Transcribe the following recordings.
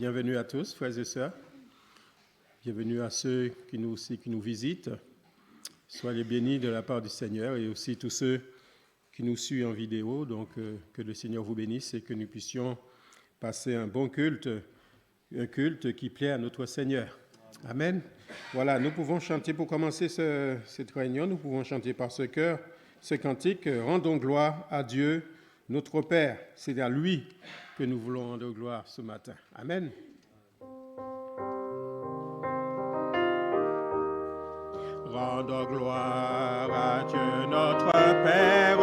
Bienvenue à tous, frères et sœurs. Bienvenue à ceux qui nous visitent. Soyez bénis de la part du Seigneur et aussi tous ceux qui nous suivent en vidéo. Donc, que le Seigneur vous bénisse et que nous puissions passer un bon culte, un culte qui plaît à notre Seigneur. Amen. Voilà, nous pouvons chanter pour commencer cette réunion. Nous pouvons chanter par ce cœur, ce cantique. Rendons gloire à Dieu, notre Père. C'est à lui que nous voulons rendre gloire ce matin. Amen. Rendons gloire à Dieu notre Père,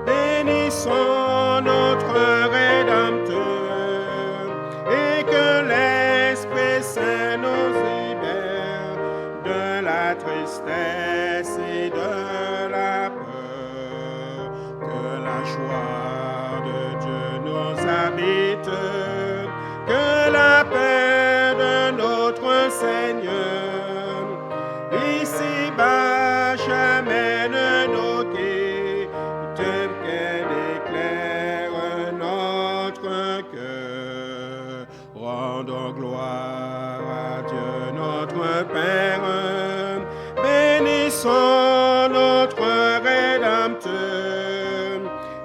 bénissons notre Rédempteur, et que l'Esprit Saint nous libère de la tristesse et de la peur, que la joie de Dieu nous habite, que la paix de notre Seigneur ici-bas jamais ne nous quitte, qu'elle éclaire notre cœur. Rendons gloire à Dieu notre Père, bénissons notre Rédempteur,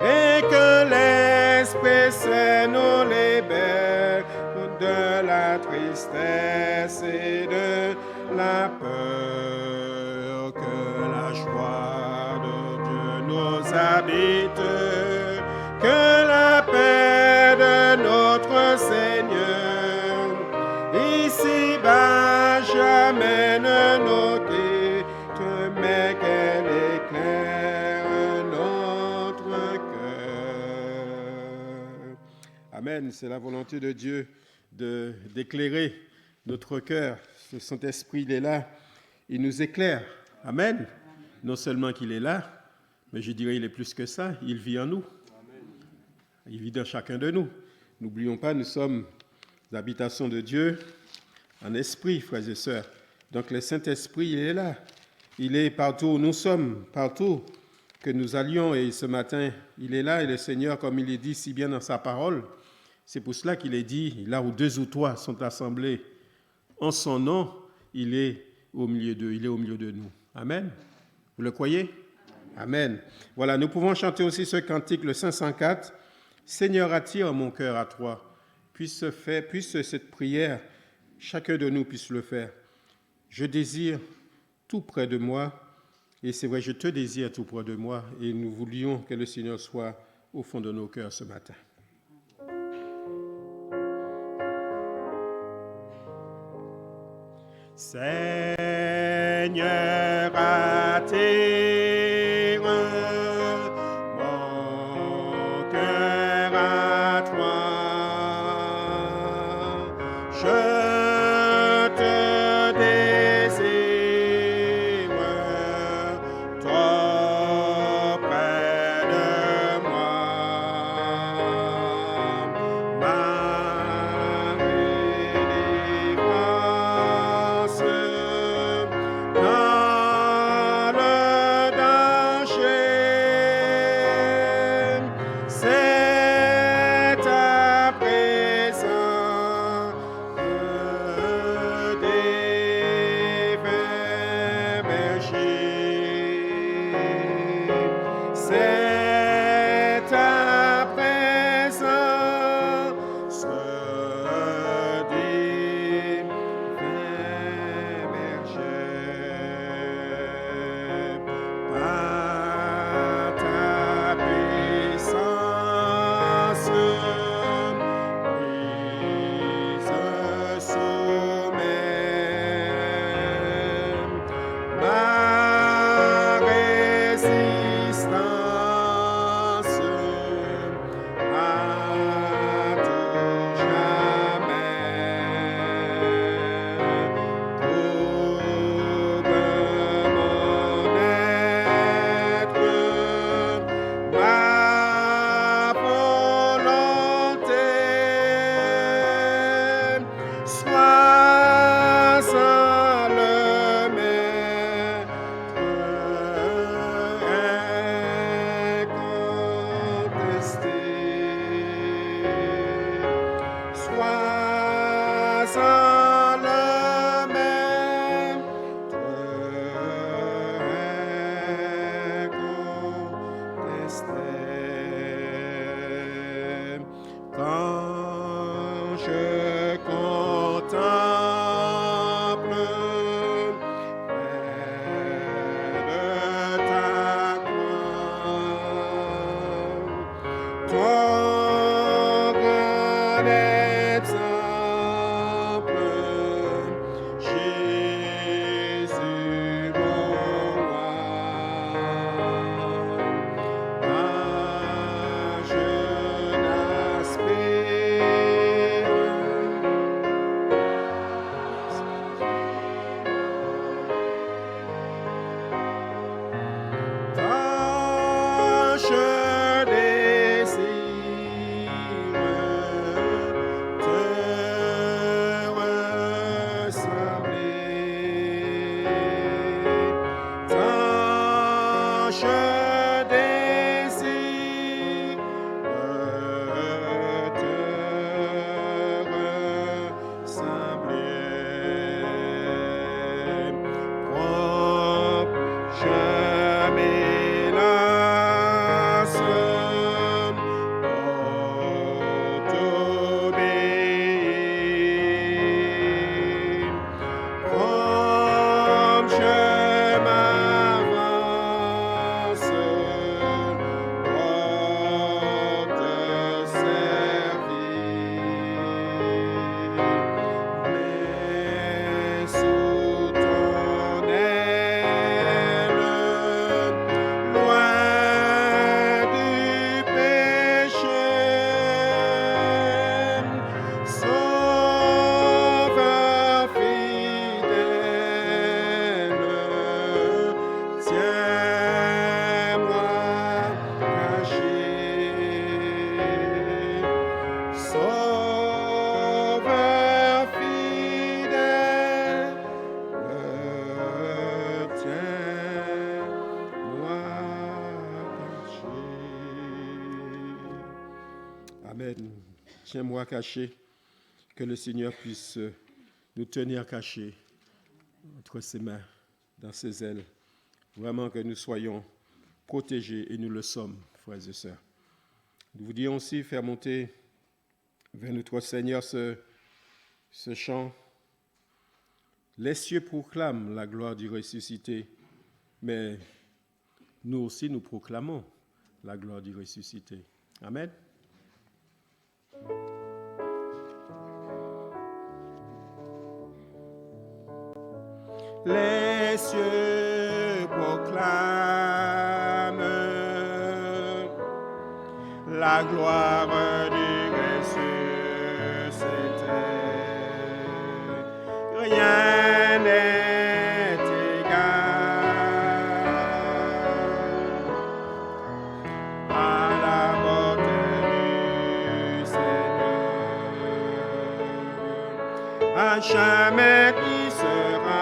et que l'Esprit Saint nous libère de la tristesse et de la peur, que la joie de Dieu nous habite, que la paix de notre Seigneur ici-bas jamais ne nous quitte, mais qu'elle éclaire notre cœur. Amen. C'est la volonté de Dieu d'éclairer notre cœur. Le Saint-Esprit, il est là, il nous éclaire. Amen. Non seulement qu'il est là, mais je dirais il est plus que ça, il vit en nous. Amen. Il vit dans chacun de nous. N'oublions pas, nous sommes l'habitation de Dieu en esprit, frères et sœurs. Donc le Saint-Esprit, il est là. Il est partout où nous sommes, partout que nous allions. Et ce matin, il est là. Et le Seigneur, comme il est dit si bien dans sa parole, c'est pour cela qu'il est dit, là où 2 ou 3 sont assemblés en son nom, il est au milieu d'eux, il est au milieu de nous. Amen. Vous le croyez? Amen. Voilà, nous pouvons chanter aussi ce cantique, le 504. Seigneur, attire mon cœur à toi. Puisse cette prière, chacun de nous puisse le faire. Je désire tout près de moi, et c'est vrai, je te désire tout près de moi, et nous voulions que le Seigneur soit au fond de nos cœurs ce matin. Seigneur, attire mon cœur à toi. Je te désire trop près de moi. Dans le d'être simple, Jésus mon roi. Ah, je n'aspire tâche désire te ressembler. Tâche désire te ressembler. Propre, je m'hélas pour t'obéir. Comme je m'avance pour te servir, mais sous ton aile, loin du péché, Sauveur fidèle, tiens-moi caché. Sauveur fidèle, tiens-moi caché. Amen. Tiens-moi caché. Que le Seigneur puisse nous tenir cachés entre ses mains, dans ses ailes. Vraiment que nous soyons protégés, et nous le sommes, frères et sœurs. Nous voulions aussi faire monter vers notre Seigneur ce chant. Les cieux proclament la gloire du ressuscité, mais nous aussi nous proclamons la gloire du ressuscité. Amen. Les cieux proclament la gloire du ressuscité. Rien n'est égal à la bonté du Seigneur. À jamais qui sera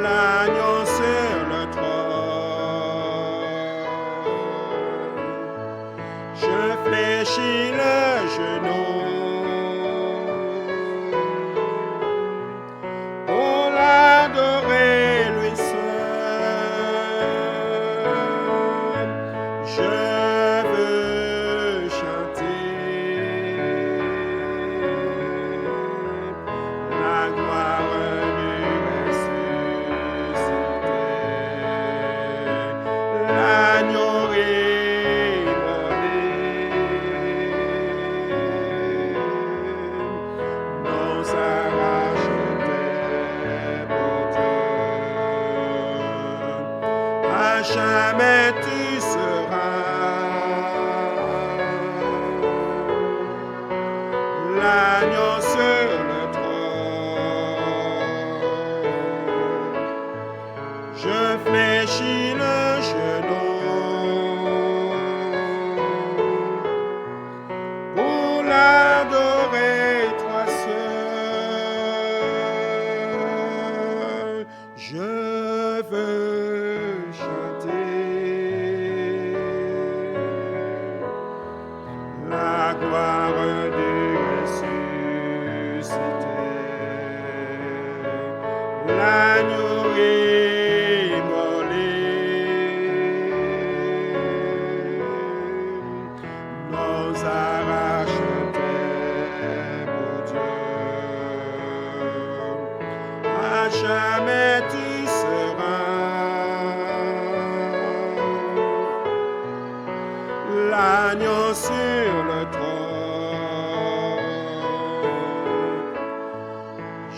l'agneau sur le trône. Je fléchis le genou pour l'adorer lui seul. Je veux chanter la gloire du ressuscité. L'agneau immolé nous a rachetés pour Dieu. À jamais tu seras l'agneau sur le trône. Je fléchis le genou pour l'adorer toi seul. Je veux chanter la gloire du ressuscité. L'agneau immolé nous a rachetés pour Dieu. À jamais tu seras l'agneau sur le trône.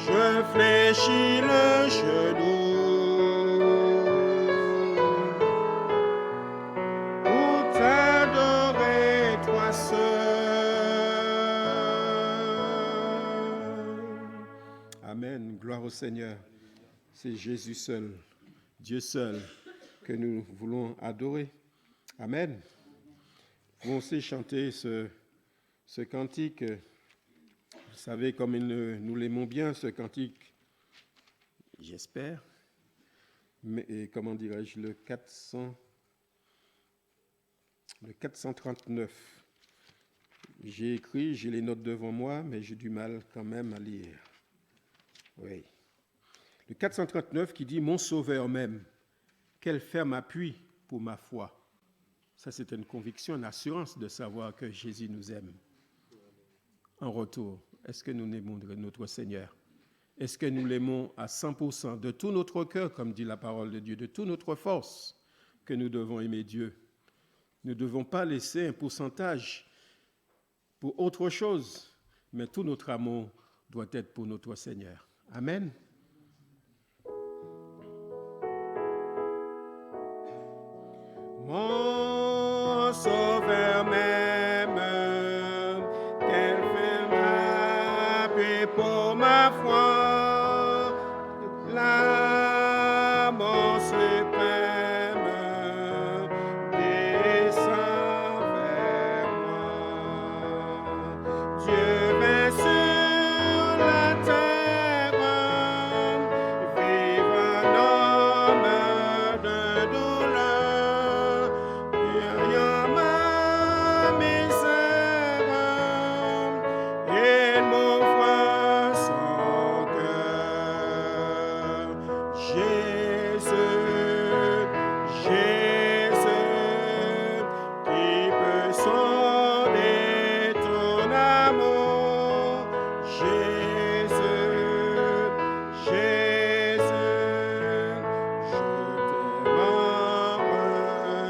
Je fléchis le genou pour t'adorer, toi seul. Amen. Gloire au Seigneur. C'est Jésus seul, Dieu seul, que nous voulons adorer. Amen. Nous voulons aussi chanter ce cantique. Vous savez, comme nous l'aimons bien, ce cantique, j'espère. Mais comment dirais-je, le 439. J'ai écrit, j'ai les notes devant moi, mais j'ai du mal quand même à lire. Oui. Le 439 qui dit « Mon Sauveur même, quel ferme appui pour ma foi ». Ça, c'est une conviction, une assurance de savoir que Jésus nous aime. En retour, est-ce que nous aimons notre Seigneur? Est-ce que nous l'aimons à 100%, de tout notre cœur, comme dit la parole de Dieu, de toute notre force, que nous devons aimer Dieu? Nous ne devons pas laisser un pourcentage pour autre chose, mais tout notre amour doit être pour notre Seigneur. Amen. Mon Sauveur m'aime, qu'elle fait ma paix pour ma foi, l'amour suprême descend vers moi. Dieu vint sur la terre, vivre un homme de douleur. Derrière ma misère, il m'offre son cœur. Jésus, Jésus, qui peut sonder ton amour. Jésus, Jésus, je t'aime en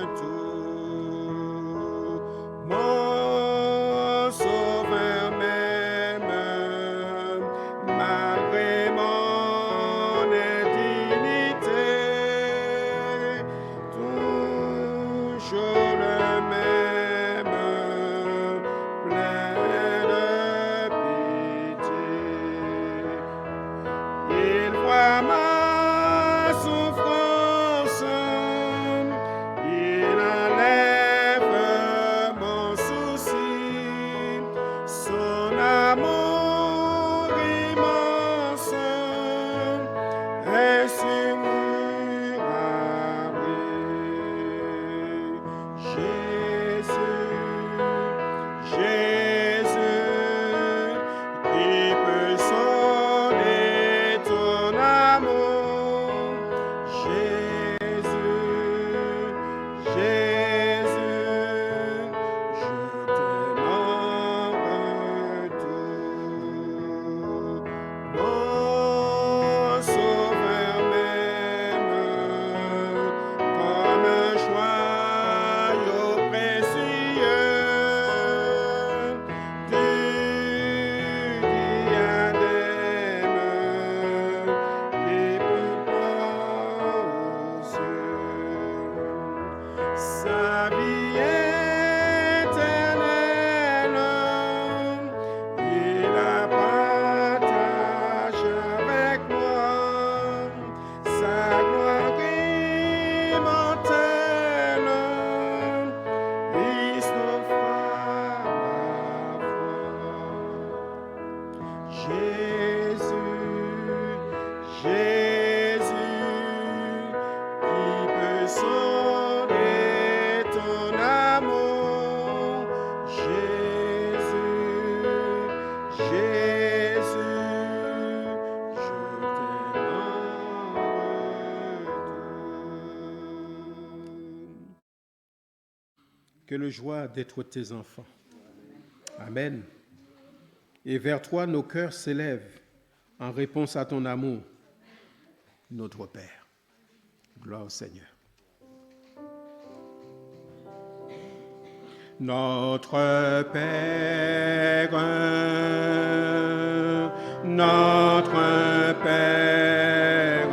retour. Mon Sauveur m'aime, malgré mon indignité. Toujours le même, plein de pitié. Il voit ma souffrance, il enlève mon souci, son amour immense est immuable. Jésus, Jésus, qui peut sonder ton amour. Jésus, Jésus, je t'aime en retour. Mon Sauveur m'aime comme un joyau précieux du diadème qui peut pas aux cieux. Sa vie éternelle, il la partage avec moi. Sa gloire immortelle, il sauvera ma foi. Jésus, Jésus, qui peut sonder ton amour. Jésus, Jésus, je t'aime en retour. Quelle joie d'être tes enfants. Amen. Et vers toi, nos cœurs s'élèvent en réponse à ton amour, notre Père. Gloire au Seigneur. Notre Père, notre Père,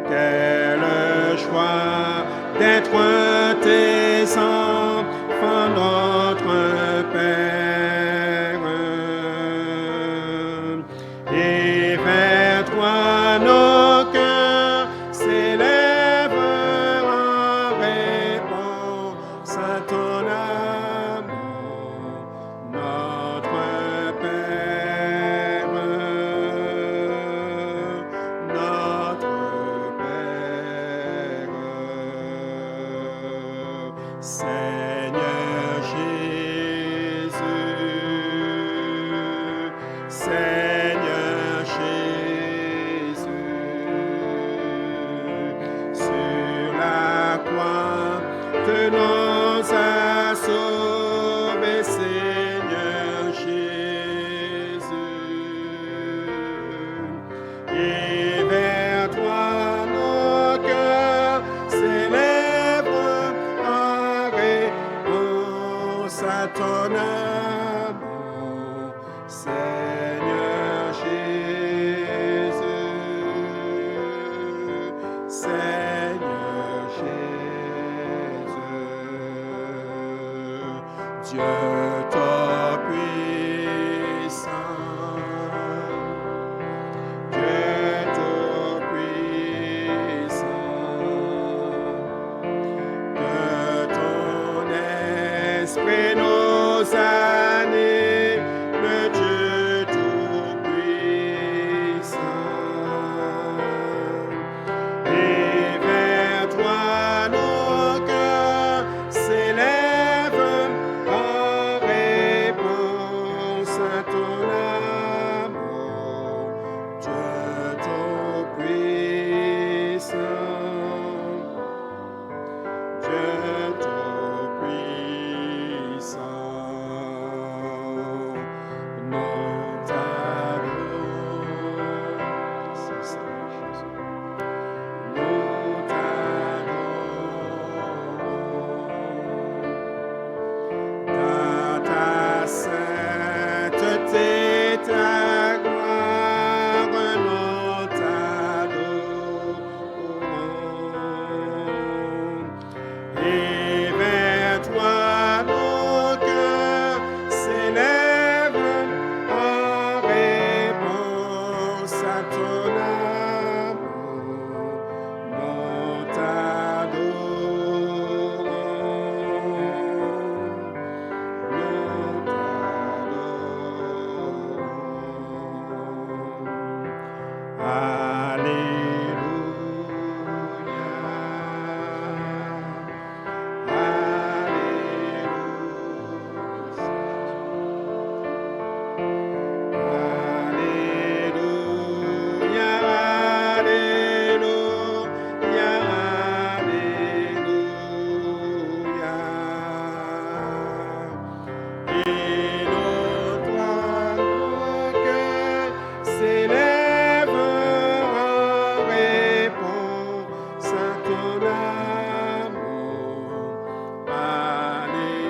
quel choix d'être tes enfants, notre Père, et vers toi nos cœurs s'élèvent en réponse à ton amour, notre Père, notre Père. Seigneur Jésus, Seigneur Jésus, sur la croix tu nous as sauvés, Seigneur Jésus, et vers toi nos cœurs s'élèvent en réponse à ton amour, Seigneur Jésus, Seigneur Jésus, Dieu tout-puissant, Dieu tout-puissant, que ton esprit nous anime, Dieu tout-puissant, et vers toi nos cœurs s'élèvent en réponse à ton amour, Dieu tout-puissant, Dieu tout-puissant, nous t'adorons, c'est ça, Jésus. Nous t'adorons, dans ta sainteté, ta gloire, nous t'adorons, et vers toi nos cœurs s'élèvent en réponse à ton amour, nous t'adorons, nous t'adorons. S'élève en réponse à ton amour. Alléluia.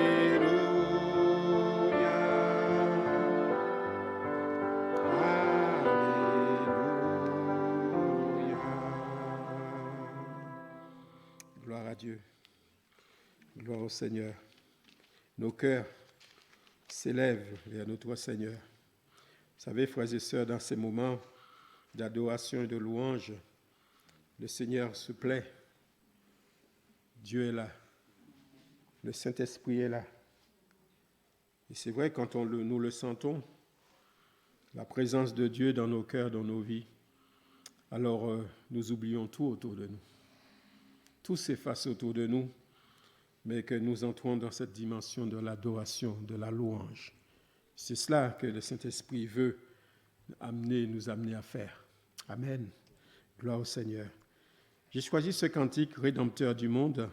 Alléluia. Gloire à Dieu. Gloire au Seigneur. Nos cœurs s'élèvent vers notre Seigneur. Vous savez, frères et sœurs, dans ces moments d'adoration et de louange, le Seigneur se plaît. Dieu est là. Le Saint-Esprit est là. Et c'est vrai, quand nous le sentons, la présence de Dieu dans nos cœurs, dans nos vies, alors nous oublions tout autour de nous. Tout s'efface autour de nous, mais que nous entrons dans cette dimension de l'adoration, de la louange. C'est cela que le Saint-Esprit veut nous amener à faire. Amen. Gloire au Seigneur. J'ai choisi ce cantique rédempteur du monde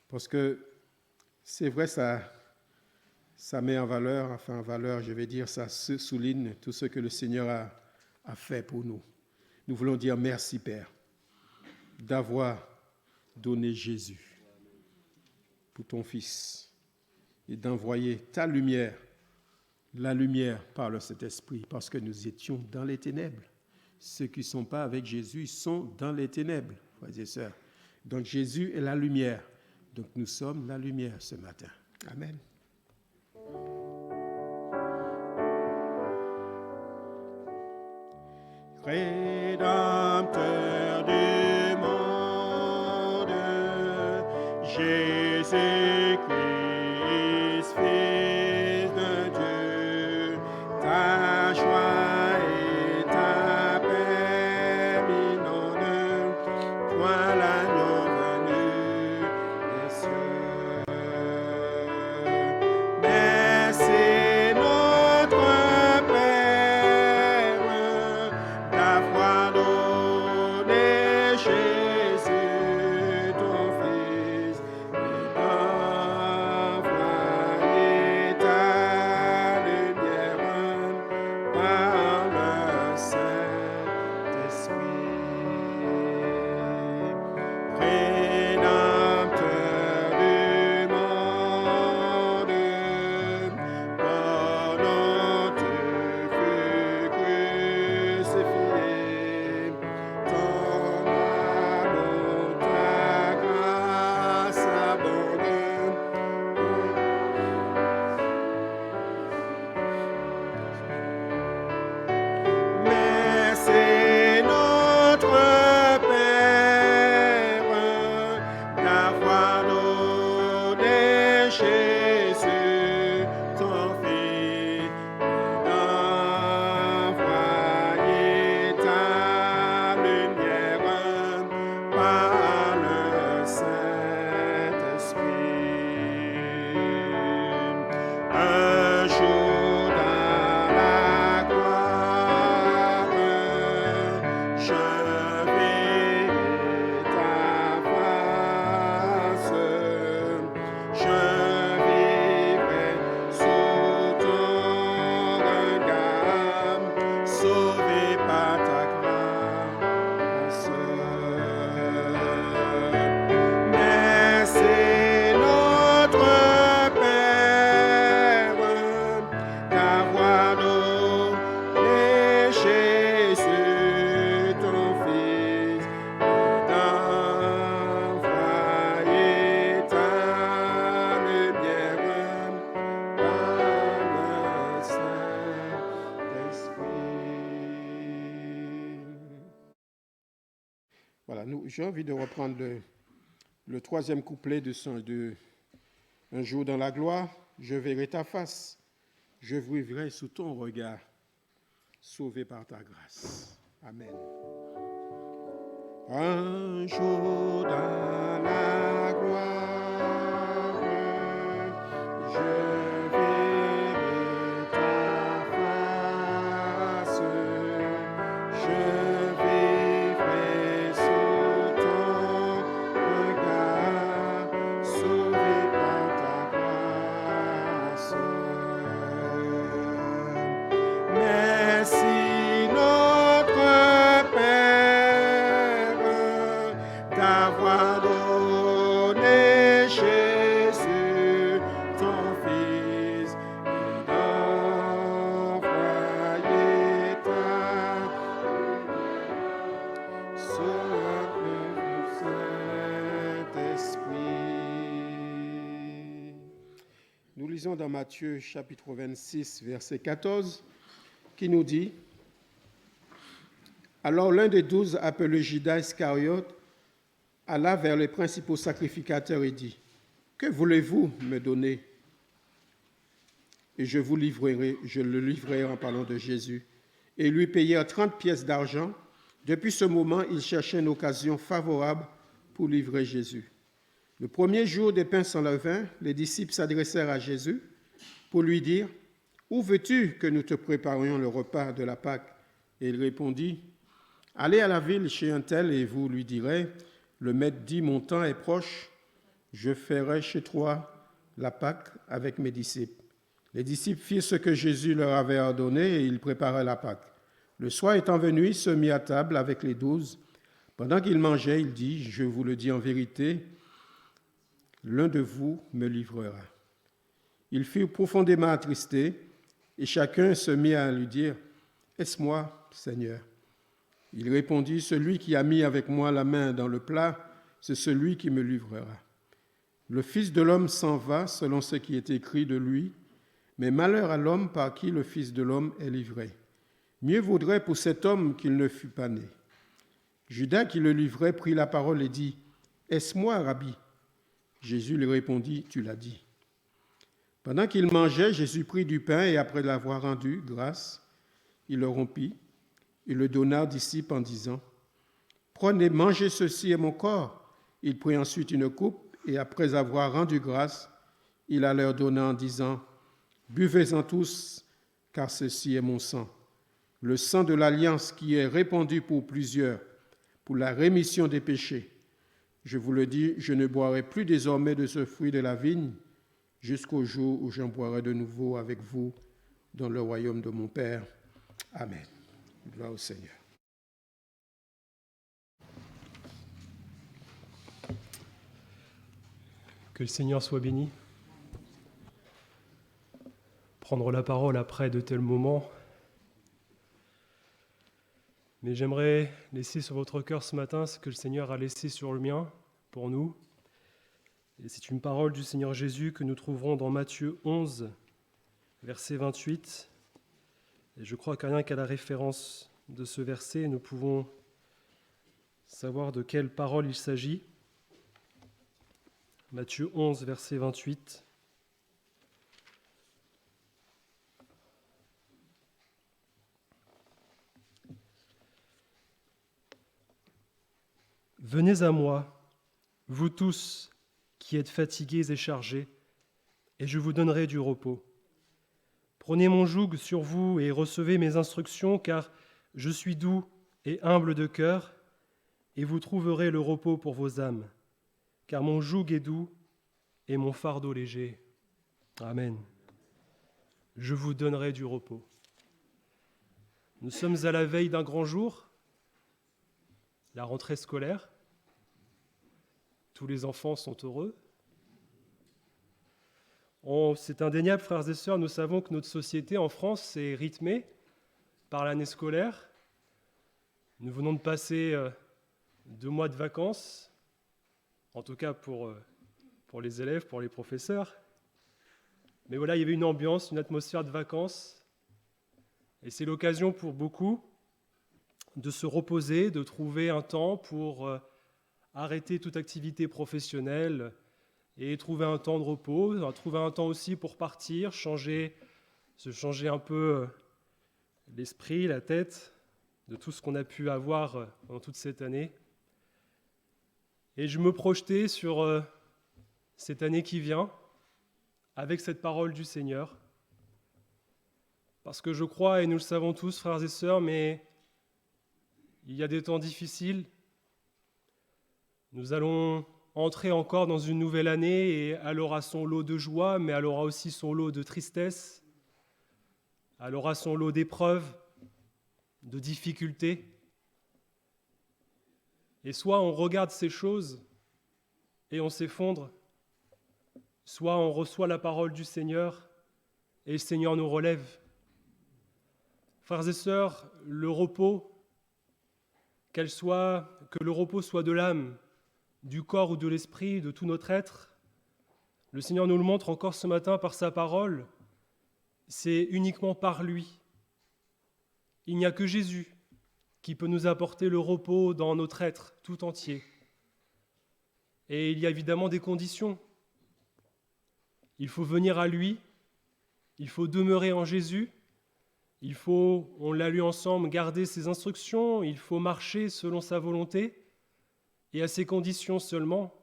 parce que c'est vrai, ça met en valeur, je vais dire, ça souligne tout ce que le Seigneur a fait pour nous. Nous voulons dire merci, Père, d'avoir donné Jésus pour ton Fils et d'envoyer ta lumière, la lumière par le Saint-Esprit, parce que nous étions dans les ténèbres. Ceux qui ne sont pas avec Jésus sont dans les ténèbres, frères et sœurs. Donc Jésus est la lumière. Donc nous sommes la lumière ce matin. Amen. Rédempteur du monde, Jésus-Christ, Fils de Dieu, ta joie et ta paix m'inondent, toi l'agneau venu des cieux. Merci notre Père d'avoir donné Jésus ton Fils et d'envoyer ta lumière par le Saint-Esprit. Rédempteur du monde, pendant tu fus crucifié, ton amour, ta grâce abondante. Merci notre Père d'avoir donné Jésus ton Fils et d'envoyer ta lumière par le Saint-Esprit. Un jour dans la gloire, je verrai ta face, je vivrai sous ton regard, sauvé par ta grâce. Merci notre Père d'avoir donné Jésus ton Fils et d'envoyer ta lumière par le Saint-Esprit. Voilà, j'ai envie de reprendre le troisième couplet de Un jour dans la gloire, je verrai ta face, je vivrai sous ton regard, sauvé par ta grâce. Amen. Un jour dans la gloire, je verrai ta face, je vivrai sous ton regard, sauvé par ta grâce. Merci notre Père d'avoir donné Jésus ton Fils et d'envoyer ta sur le Saint-Esprit. Nous lisons dans Matthieu chapitre 26, verset 14, qui nous dit: Alors l'un des 12, appelé Judas Iscariote, alla vers les principaux sacrificateurs et dit: Que voulez-vous me donner? Et je le livrerai en parlant de Jésus. Et ils lui payèrent 30 pièces d'argent. Depuis ce moment, il cherchait une occasion favorable pour livrer Jésus. Le premier jour des pains sans levain, les disciples s'adressèrent à Jésus pour lui dire: Où veux-tu que nous te préparions le repas de la Pâque? Et il répondit: Allez à la ville chez un tel et vous lui direz: Le maître dit, mon temps est proche, je ferai chez toi la Pâque avec mes disciples. Les disciples firent ce que Jésus leur avait ordonné et ils préparèrent la Pâque. Le soir étant venu, il se mit à table avec les 12. Pendant qu'il mangeait, il dit: Je vous le dis en vérité, l'un de vous me livrera. » Ils furent profondément attristés, et chacun se mit à lui dire, « Est-ce moi, Seigneur ?» Il répondit, « Celui qui a mis avec moi la main dans le plat, c'est celui qui me livrera. Le Fils de l'homme s'en va selon ce qui est écrit de lui, mais malheur à l'homme par qui le Fils de l'homme est livré. Mieux vaudrait pour cet homme qu'il ne fût pas né. » Judas, qui le livrait, prit la parole et dit, « Est-ce moi, Rabbi ?» Jésus lui répondit, « Tu l'as dit. » Pendant qu'il mangeait, Jésus prit du pain et après l'avoir rendu grâce, il le rompit et le donna aux disciples en disant, « Prenez, mangez, ceci est mon corps. » Il prit ensuite une coupe et après avoir rendu grâce, il la leur donna en disant, « Buvez-en tous, car ceci est mon sang, le sang de l'alliance qui est répandu pour plusieurs, pour la rémission des péchés. Je vous le dis, je ne boirai plus désormais de ce fruit de la vigne, jusqu'au jour où j'en boirai de nouveau avec vous dans le royaume de mon Père. Amen. Gloire au Seigneur. Que le Seigneur soit béni. Prendre la parole après de tels moments. Mais j'aimerais laisser sur votre cœur ce matin ce que le Seigneur a laissé sur le mien pour nous. Et c'est une parole du Seigneur Jésus que nous trouverons dans Matthieu 11, verset 28. Et je crois que rien qu'à la référence de ce verset, nous pouvons savoir de quelle parole il s'agit. Matthieu 11, verset 28. « Venez à moi, vous tous qui êtes fatigués et chargés, et je vous donnerai du repos. Prenez mon joug sur vous et recevez mes instructions, car je suis doux et humble de cœur, et vous trouverez le repos pour vos âmes, car mon joug est doux et mon fardeau léger. » Amen. Je vous donnerai du repos. Nous sommes à la veille d'un grand jour, la rentrée scolaire. Tous les enfants sont heureux. C'est indéniable, frères et sœurs, nous savons que notre société en France est rythmée par l'année scolaire. Nous venons de passer 2 mois de vacances, en tout cas pour les élèves, pour les professeurs. Mais voilà, il y avait une ambiance, une atmosphère de vacances. Et c'est l'occasion pour beaucoup de se reposer, de trouver un temps pour arrêter toute activité professionnelle et trouver un temps de repos, trouver un temps aussi pour partir, se changer un peu l'esprit, la tête de tout ce qu'on a pu avoir pendant toute cette année. Et je me projetais sur cette année qui vient avec cette parole du Seigneur. Parce que je crois, et nous le savons tous, frères et sœurs, mais il y a des temps difficiles. Nous allons entrer encore dans une nouvelle année et elle aura son lot de joie, mais elle aura aussi son lot de tristesse. Elle aura son lot d'épreuves, de difficultés. Et soit on regarde ces choses et on s'effondre, soit on reçoit la parole du Seigneur et le Seigneur nous relève. Frères et sœurs, le repos, que le repos soit de l'âme, du corps ou de l'esprit, de tout notre être, le Seigneur nous le montre encore ce matin par sa parole, c'est uniquement par lui. Il n'y a que Jésus qui peut nous apporter le repos dans notre être tout entier. Et il y a évidemment des conditions. Il faut venir à lui, il faut demeurer en Jésus, il faut, on l'a lu ensemble, garder ses instructions, il faut marcher selon sa volonté, et à ces conditions seulement,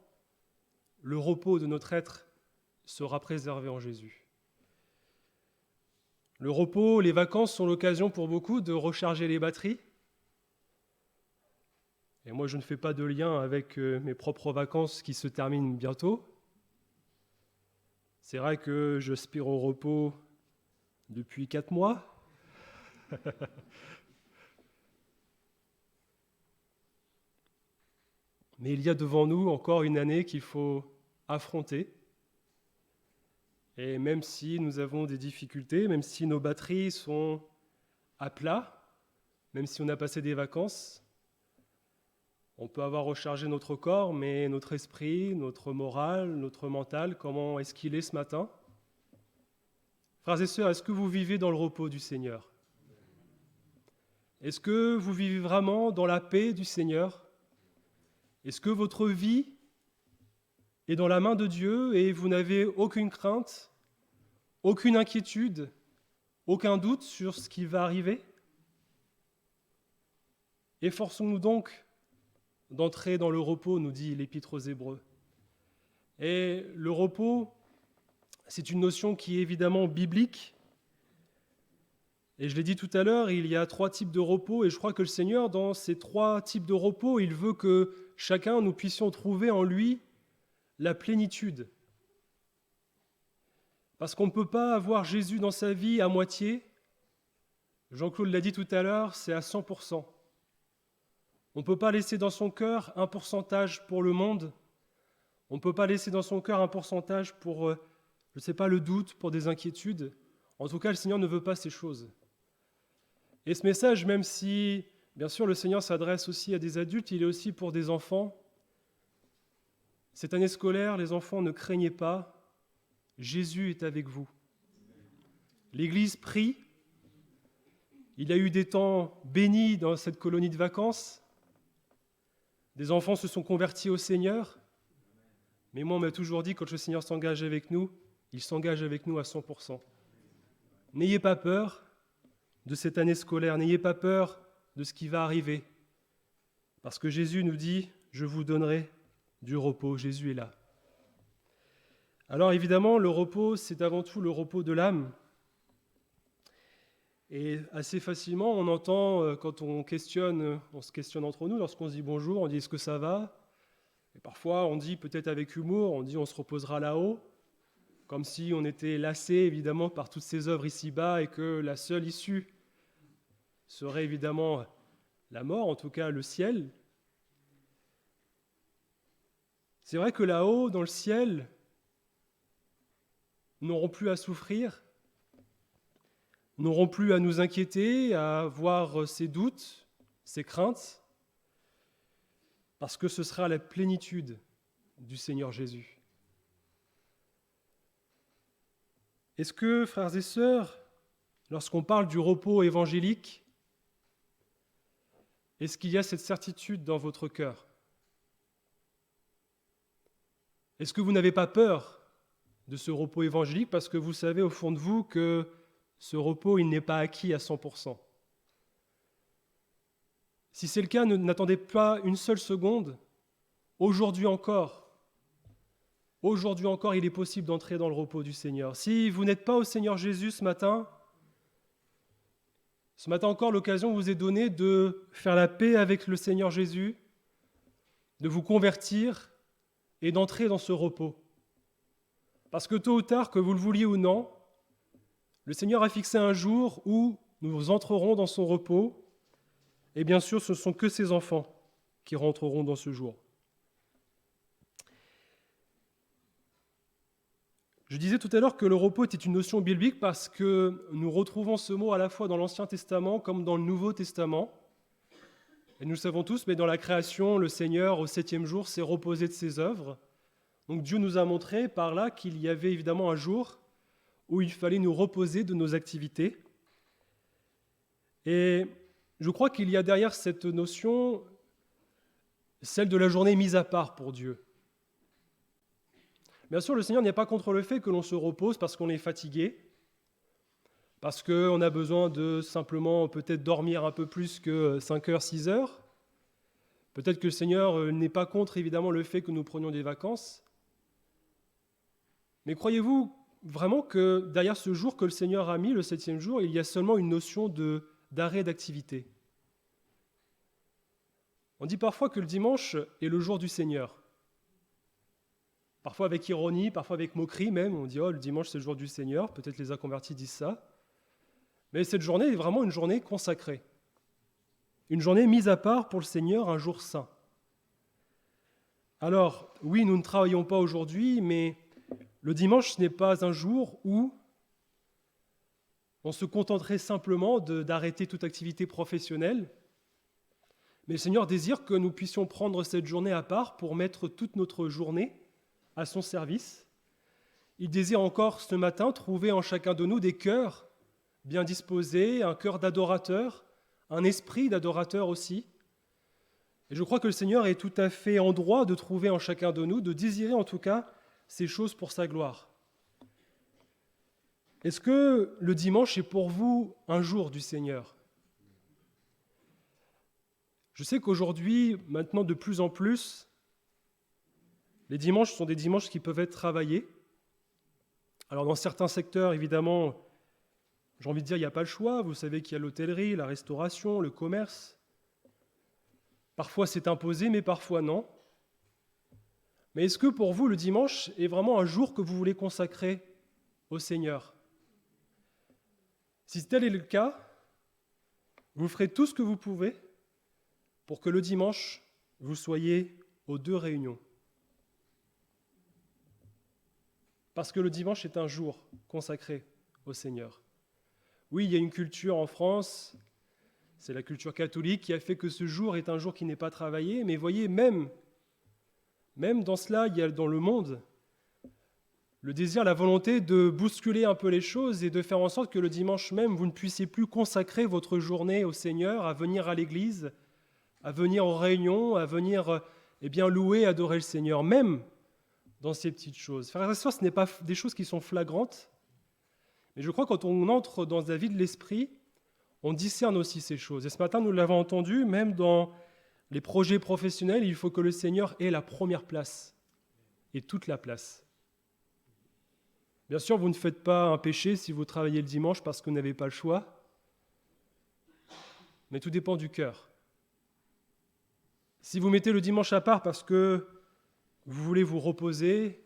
le repos de notre être sera préservé en Jésus. Le repos, les vacances sont l'occasion pour beaucoup de recharger les batteries. Et moi, je ne fais pas de lien avec mes propres vacances qui se terminent bientôt. C'est vrai que j'aspire au repos depuis 4 mois. Mais il y a devant nous encore une année qu'il faut affronter. Et même si nous avons des difficultés, même si nos batteries sont à plat, même si on a passé des vacances, on peut avoir rechargé notre corps, mais notre esprit, notre morale, notre mental, comment est-ce qu'il est ce matin? Frères et sœurs, est-ce que vous vivez dans le repos du Seigneur? Est-ce que vous vivez vraiment dans la paix du Seigneur? Est-ce que votre vie est dans la main de Dieu et vous n'avez aucune crainte, aucune inquiétude, aucun doute sur ce qui va arriver? Efforçons-nous donc d'entrer dans le repos, nous dit l'Épître aux Hébreux. Et le repos, c'est une notion qui est évidemment biblique. Et je l'ai dit tout à l'heure, il y a 3 types de repos, et je crois que le Seigneur, dans ces 3 types de repos, il veut que chacun, nous puissions trouver en lui la plénitude. Parce qu'on ne peut pas avoir Jésus dans sa vie à moitié. Jean-Claude l'a dit tout à l'heure, c'est à 100%. On ne peut pas laisser dans son cœur un pourcentage pour le monde. On ne peut pas laisser dans son cœur un pourcentage pour, je ne sais pas, le doute, pour des inquiétudes. En tout cas, le Seigneur ne veut pas ces choses. Et ce message, même si, bien sûr, le Seigneur s'adresse aussi à des adultes, il est aussi pour des enfants. Cette année scolaire, les enfants, ne craignez pas, Jésus est avec vous. L'Église prie. Il y a eu des temps bénis dans cette colonie de vacances. Des enfants se sont convertis au Seigneur. Mais moi, on m'a toujours dit, quand le Seigneur s'engage avec nous, il s'engage avec nous à 100%. N'ayez pas peur de cette année scolaire, n'ayez pas peur de ce qui va arriver. Parce que Jésus nous dit, je vous donnerai du repos. Jésus est là. Alors évidemment, le repos, c'est avant tout le repos de l'âme. Et assez facilement, on entend, quand on se questionne entre nous, lorsqu'on se dit bonjour, on dit est-ce que ça va? Et parfois, on dit peut-être avec humour, on dit on se reposera là-haut, comme si on était lassé évidemment par toutes ces œuvres ici-bas et que la seule issue serait évidemment la mort, en tout cas le ciel. C'est vrai que là-haut, dans le ciel, nous n'aurons plus à souffrir, n'auront plus à nous inquiéter, à avoir ces doutes, ces craintes, parce que ce sera la plénitude du Seigneur Jésus. Est-ce que, frères et sœurs, lorsqu'on parle du repos évangélique, est-ce qu'il y a cette certitude dans votre cœur? Est-ce que vous n'avez pas peur de ce repos évangélique parce que vous savez au fond de vous que ce repos, il n'est pas acquis à 100%. Si c'est le cas, n'attendez pas une seule seconde. Aujourd'hui encore, il est possible d'entrer dans le repos du Seigneur. Si vous n'êtes pas au Seigneur Jésus ce matin encore, l'occasion vous est donnée de faire la paix avec le Seigneur Jésus, de vous convertir et d'entrer dans ce repos. Parce que tôt ou tard, que vous le vouliez ou non, le Seigneur a fixé un jour où nous entrerons dans son repos, et bien sûr, ce ne sont que ses enfants qui rentreront dans ce jour. Je disais tout à l'heure que le repos était une notion biblique parce que nous retrouvons ce mot à la fois dans l'Ancien Testament comme dans le Nouveau Testament. Et nous le savons tous, mais dans la création, le Seigneur, au 7e jour, s'est reposé de ses œuvres. Donc Dieu nous a montré par là qu'il y avait évidemment un jour où il fallait nous reposer de nos activités. Et je crois qu'il y a derrière cette notion celle de la journée mise à part pour Dieu. Bien sûr, le Seigneur n'est pas contre le fait que l'on se repose parce qu'on est fatigué, parce qu'on a besoin de simplement peut-être dormir un peu plus que 5 heures, 6 heures. Peut-être que le Seigneur n'est pas contre évidemment le fait que nous prenions des vacances. Mais croyez-vous vraiment que derrière ce jour que le Seigneur a mis, le 7e jour, il y a seulement une notion d'arrêt d'activité? On dit parfois que le dimanche est le jour du Seigneur. Parfois avec ironie, parfois avec moquerie même. On dit « Oh, le dimanche, c'est le jour du Seigneur ». Peut-être les inconvertis disent ça. Mais cette journée est vraiment une journée consacrée. Une journée mise à part pour le Seigneur, un jour saint. Alors, oui, nous ne travaillons pas aujourd'hui, mais le dimanche, ce n'est pas un jour où on se contenterait simplement d'arrêter toute activité professionnelle. Mais le Seigneur désire que nous puissions prendre cette journée à part pour mettre toute notre journée à son service. Il désire encore ce matin trouver en chacun de nous des cœurs bien disposés, un cœur d'adorateur, un esprit d'adorateur aussi. Et je crois que le Seigneur est tout à fait en droit de trouver en chacun de nous, de désirer en tout cas ces choses pour sa gloire. Est-ce que le dimanche est pour vous un jour du Seigneur ? Je sais qu'aujourd'hui, maintenant de plus en plus, les dimanches sont des dimanches qui peuvent être travaillés. Alors dans certains secteurs, évidemment, j'ai envie de dire, il n'y a pas le choix. Vous savez qu'il y a l'hôtellerie, la restauration, le commerce. Parfois c'est imposé, mais parfois non. Mais est-ce que pour vous, le dimanche est vraiment un jour que vous voulez consacrer au Seigneur ? Si tel est le cas, vous ferez tout ce que vous pouvez pour que le dimanche, vous soyez aux 2 réunions. Parce que le dimanche est un jour consacré au Seigneur. Oui, il y a une culture en France, c'est la culture catholique qui a fait que ce jour est un jour qui n'est pas travaillé, mais voyez, même dans cela, il y a dans le monde le désir, la volonté de bousculer un peu les choses et de faire en sorte que le dimanche même, vous ne puissiez plus consacrer votre journée au Seigneur, à venir à l'église, à venir aux réunions, à venir louer, adorer le Seigneur, même dans ces petites choses. Frères et sœurs, ce n'est pas des choses qui sont flagrantes, mais je crois que quand on entre dans la vie de l'esprit, on discerne aussi ces choses. Et ce matin, nous l'avons entendu, même dans les projets professionnels, il faut que le Seigneur ait la première place et toute la place. Bien sûr, vous ne faites pas un péché si vous travaillez le dimanche parce que vous n'avez pas le choix, mais tout dépend du cœur. Si vous mettez le dimanche à part parce que vous voulez vous reposer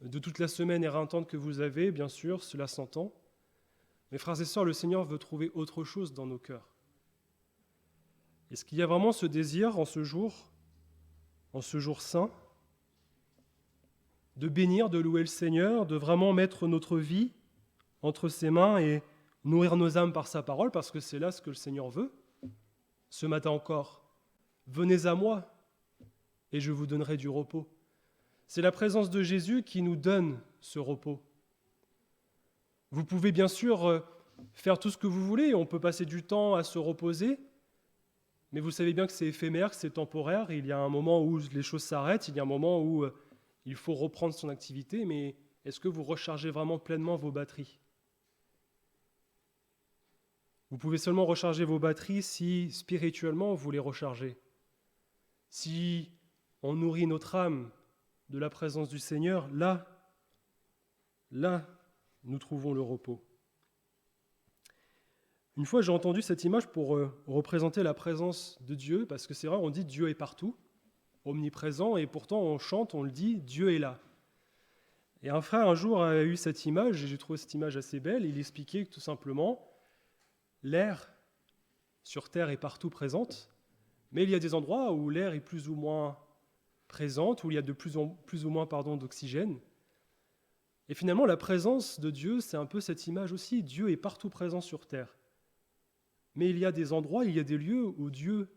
de toute la semaine éreintante que vous avez, bien sûr, cela s'entend. Mais frères et sœurs, le Seigneur veut trouver autre chose dans nos cœurs. Est-ce qu'il y a vraiment ce désir en ce jour saint, de bénir, de louer le Seigneur, de vraiment mettre notre vie entre ses mains et nourrir nos âmes par sa parole, parce que c'est là ce que le Seigneur veut. Ce matin encore, venez à moi et je vous donnerai du repos. C'est la présence de Jésus qui nous donne ce repos. Vous pouvez bien sûr faire tout ce que vous voulez, on peut passer du temps à se reposer, mais vous savez bien que c'est éphémère, que c'est temporaire, il y a un moment où les choses s'arrêtent, il y a un moment où il faut reprendre son activité, mais est-ce que vous rechargez vraiment pleinement vos batteries ? Vous pouvez seulement recharger vos batteries si spirituellement vous les rechargez. Si on nourrit notre âme de la présence du Seigneur, là, nous trouvons le repos. Une fois, j'ai entendu cette image pour représenter la présence de Dieu, parce que c'est vrai, on dit Dieu est partout, omniprésent, et pourtant on chante, on le dit, Dieu est là. Et un frère un jour a eu cette image, et j'ai trouvé cette image assez belle, il expliquait que tout simplement, l'air sur Terre est partout présente, mais il y a des endroits où l'air est plus ou moins présente, où il y a de plus ou moins d'oxygène. Et finalement, la présence de Dieu, c'est un peu cette image aussi. Dieu est partout présent sur terre. Mais il y a des endroits, il y a des lieux où Dieu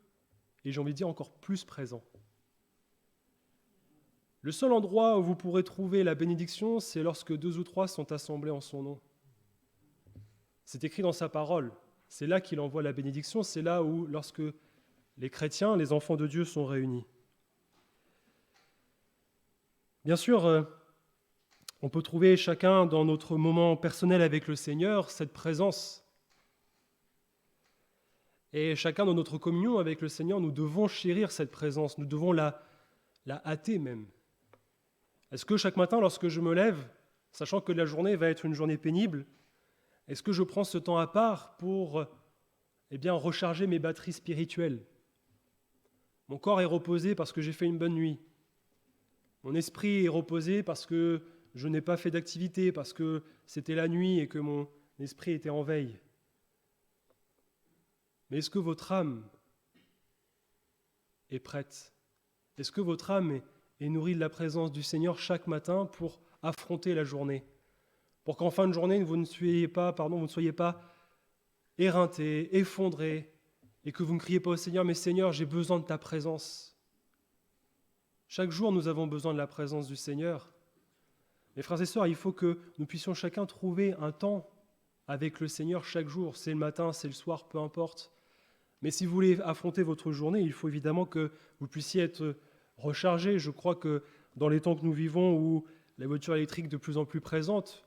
est, j'ai envie de dire, encore plus présent. Le seul endroit où vous pourrez trouver la bénédiction, c'est lorsque 2 ou 3 sont assemblés en son nom. C'est écrit dans sa parole. C'est là qu'il envoie la bénédiction, c'est là où, lorsque les chrétiens, les enfants de Dieu sont réunis. Bien sûr, on peut trouver chacun dans notre moment personnel avec le Seigneur cette présence. Et chacun dans notre communion avec le Seigneur, nous devons chérir cette présence, nous devons la hâter même. Est-ce que chaque matin, lorsque je me lève, sachant que la journée va être une journée pénible, est-ce que je prends ce temps à part pour recharger mes batteries spirituelles ? Mon corps est reposé parce que j'ai fait une bonne nuit. Mon esprit est reposé parce que je n'ai pas fait d'activité, parce que c'était la nuit et que mon esprit était en veille. Mais est-ce que votre âme est prête ? Est-ce que votre âme et nourris de la présence du Seigneur chaque matin pour affronter la journée. Pour qu'en fin de journée, vous ne soyez pas éreintés, effondrés, et que vous ne criez pas au Seigneur, mais Seigneur, j'ai besoin de ta présence. Chaque jour, nous avons besoin de la présence du Seigneur. Mes frères et sœurs, il faut que nous puissions chacun trouver un temps avec le Seigneur chaque jour. C'est le matin, c'est le soir, peu importe. Mais si vous voulez affronter votre journée, il faut évidemment que vous puissiez être rechargé. Je crois que dans les temps que nous vivons, où la voiture électrique est de plus en plus présente,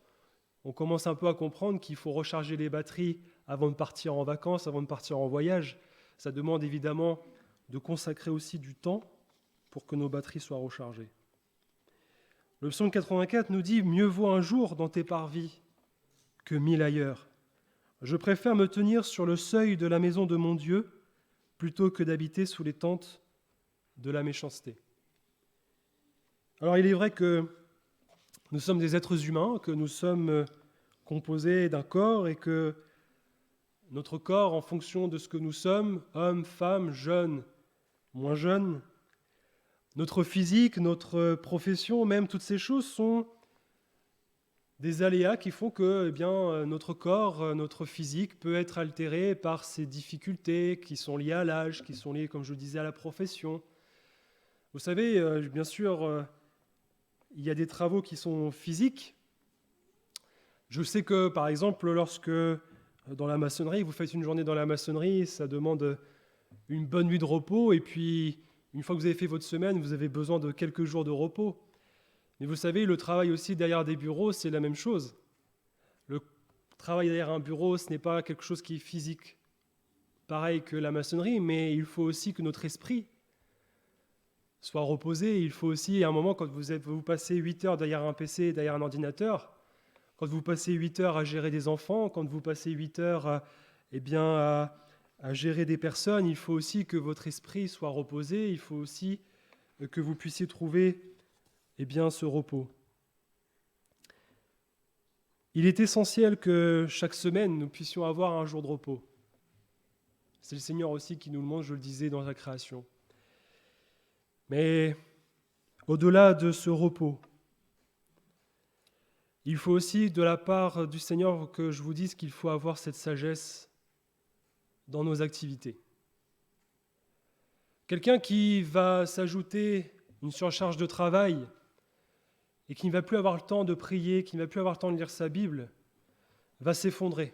on commence un peu à comprendre qu'il faut recharger les batteries avant de partir en vacances, avant de partir en voyage. Ça demande évidemment de consacrer aussi du temps pour que nos batteries soient rechargées. Le psaume 84 nous dit « Mieux vaut un jour dans tes parvis que 1000 ailleurs. Je préfère me tenir sur le seuil de la maison de mon Dieu plutôt que d'habiter sous les tentes de la méchanceté. » Alors il est vrai que nous sommes des êtres humains, que nous sommes composés d'un corps et que notre corps, en fonction de ce que nous sommes, hommes, femmes, jeunes, moins jeunes, notre physique, notre profession, même toutes ces choses sont des aléas qui font que notre corps, notre physique peut être altéré par ces difficultés qui sont liées à l'âge, qui sont liées, comme je le disais, à la profession. Vous savez, bien sûr, il y a des travaux qui sont physiques. Je sais que, par exemple, lorsque dans la maçonnerie, vous faites une journée dans la maçonnerie, ça demande une bonne nuit de repos, et puis une fois que vous avez fait votre semaine, vous avez besoin de quelques jours de repos. Mais vous savez, le travail aussi derrière des bureaux, c'est la même chose. Le travail derrière un bureau, ce n'est pas quelque chose qui est physique, pareil que la maçonnerie, mais il faut aussi que notre esprit soit reposé. Il faut aussi, à un moment, quand vous passez 8 heures derrière un PC, derrière un ordinateur, quand vous passez 8 heures à gérer des enfants, quand vous passez 8 heures à gérer des personnes, il faut aussi que votre esprit soit reposé, il faut aussi que vous puissiez trouver ce repos. Il est essentiel que chaque semaine, nous puissions avoir un jour de repos. C'est le Seigneur aussi qui nous le montre, je le disais dans la création. Mais au-delà de ce repos, il faut aussi, de la part du Seigneur, que je vous dise qu'il faut avoir cette sagesse dans nos activités. Quelqu'un qui va s'ajouter une surcharge de travail et qui ne va plus avoir le temps de prier, qui ne va plus avoir le temps de lire sa Bible, va s'effondrer.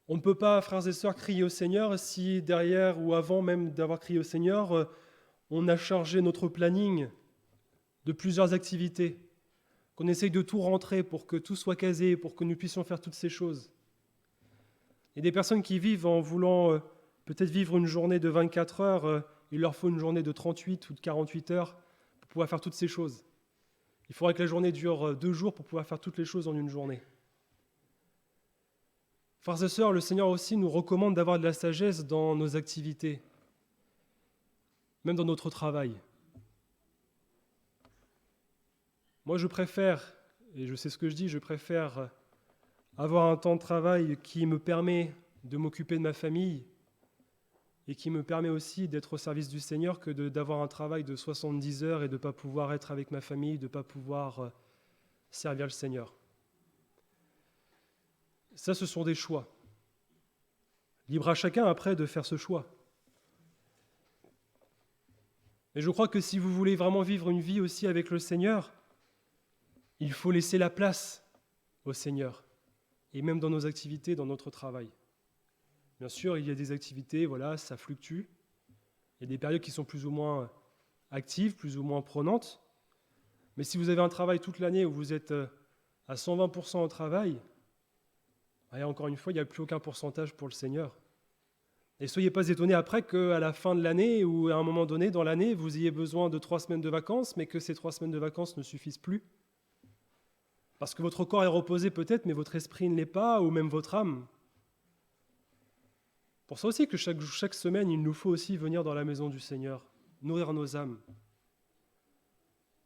On ne peut pas, frères et sœurs, crier au Seigneur si derrière ou avant même d'avoir crié au Seigneur, on a chargé notre planning de plusieurs activités, qu'on essaye de tout rentrer pour que tout soit casé, pour que nous puissions faire toutes ces choses. Il y a des personnes qui vivent en voulant peut-être vivre une journée de 24 heures, il leur faut une journée de 38 ou de 48 heures pour pouvoir faire toutes ces choses. Il faudrait que la journée dure 2 jours pour pouvoir faire toutes les choses en une journée. Frères et sœurs, le Seigneur aussi nous recommande d'avoir de la sagesse dans nos activités, même dans notre travail. Moi, je préfère, et je sais ce que je dis, je préfère avoir un temps de travail qui me permet de m'occuper de ma famille et qui me permet aussi d'être au service du Seigneur que d'avoir un travail de 70 heures et de ne pas pouvoir être avec ma famille, de ne pas pouvoir servir le Seigneur. Ça, ce sont des choix. Libre à chacun après de faire ce choix. Mais je crois que si vous voulez vraiment vivre une vie aussi avec le Seigneur, il faut laisser la place au Seigneur, et même dans nos activités, dans notre travail. Bien sûr, il y a des activités, ça fluctue. Il y a des périodes qui sont plus ou moins actives, plus ou moins prenantes. Mais si vous avez un travail toute l'année où vous êtes à 120% au travail, et encore une fois, il n'y a plus aucun pourcentage pour le Seigneur. Et soyez pas étonnés après qu'à la fin de l'année ou à un moment donné dans l'année, vous ayez besoin de 3 semaines de vacances, mais que ces 3 semaines de vacances ne suffisent plus. Parce que votre corps est reposé peut-être, mais votre esprit ne l'est pas, ou même votre âme. Pour ça aussi que chaque semaine, il nous faut aussi venir dans la maison du Seigneur, nourrir nos âmes.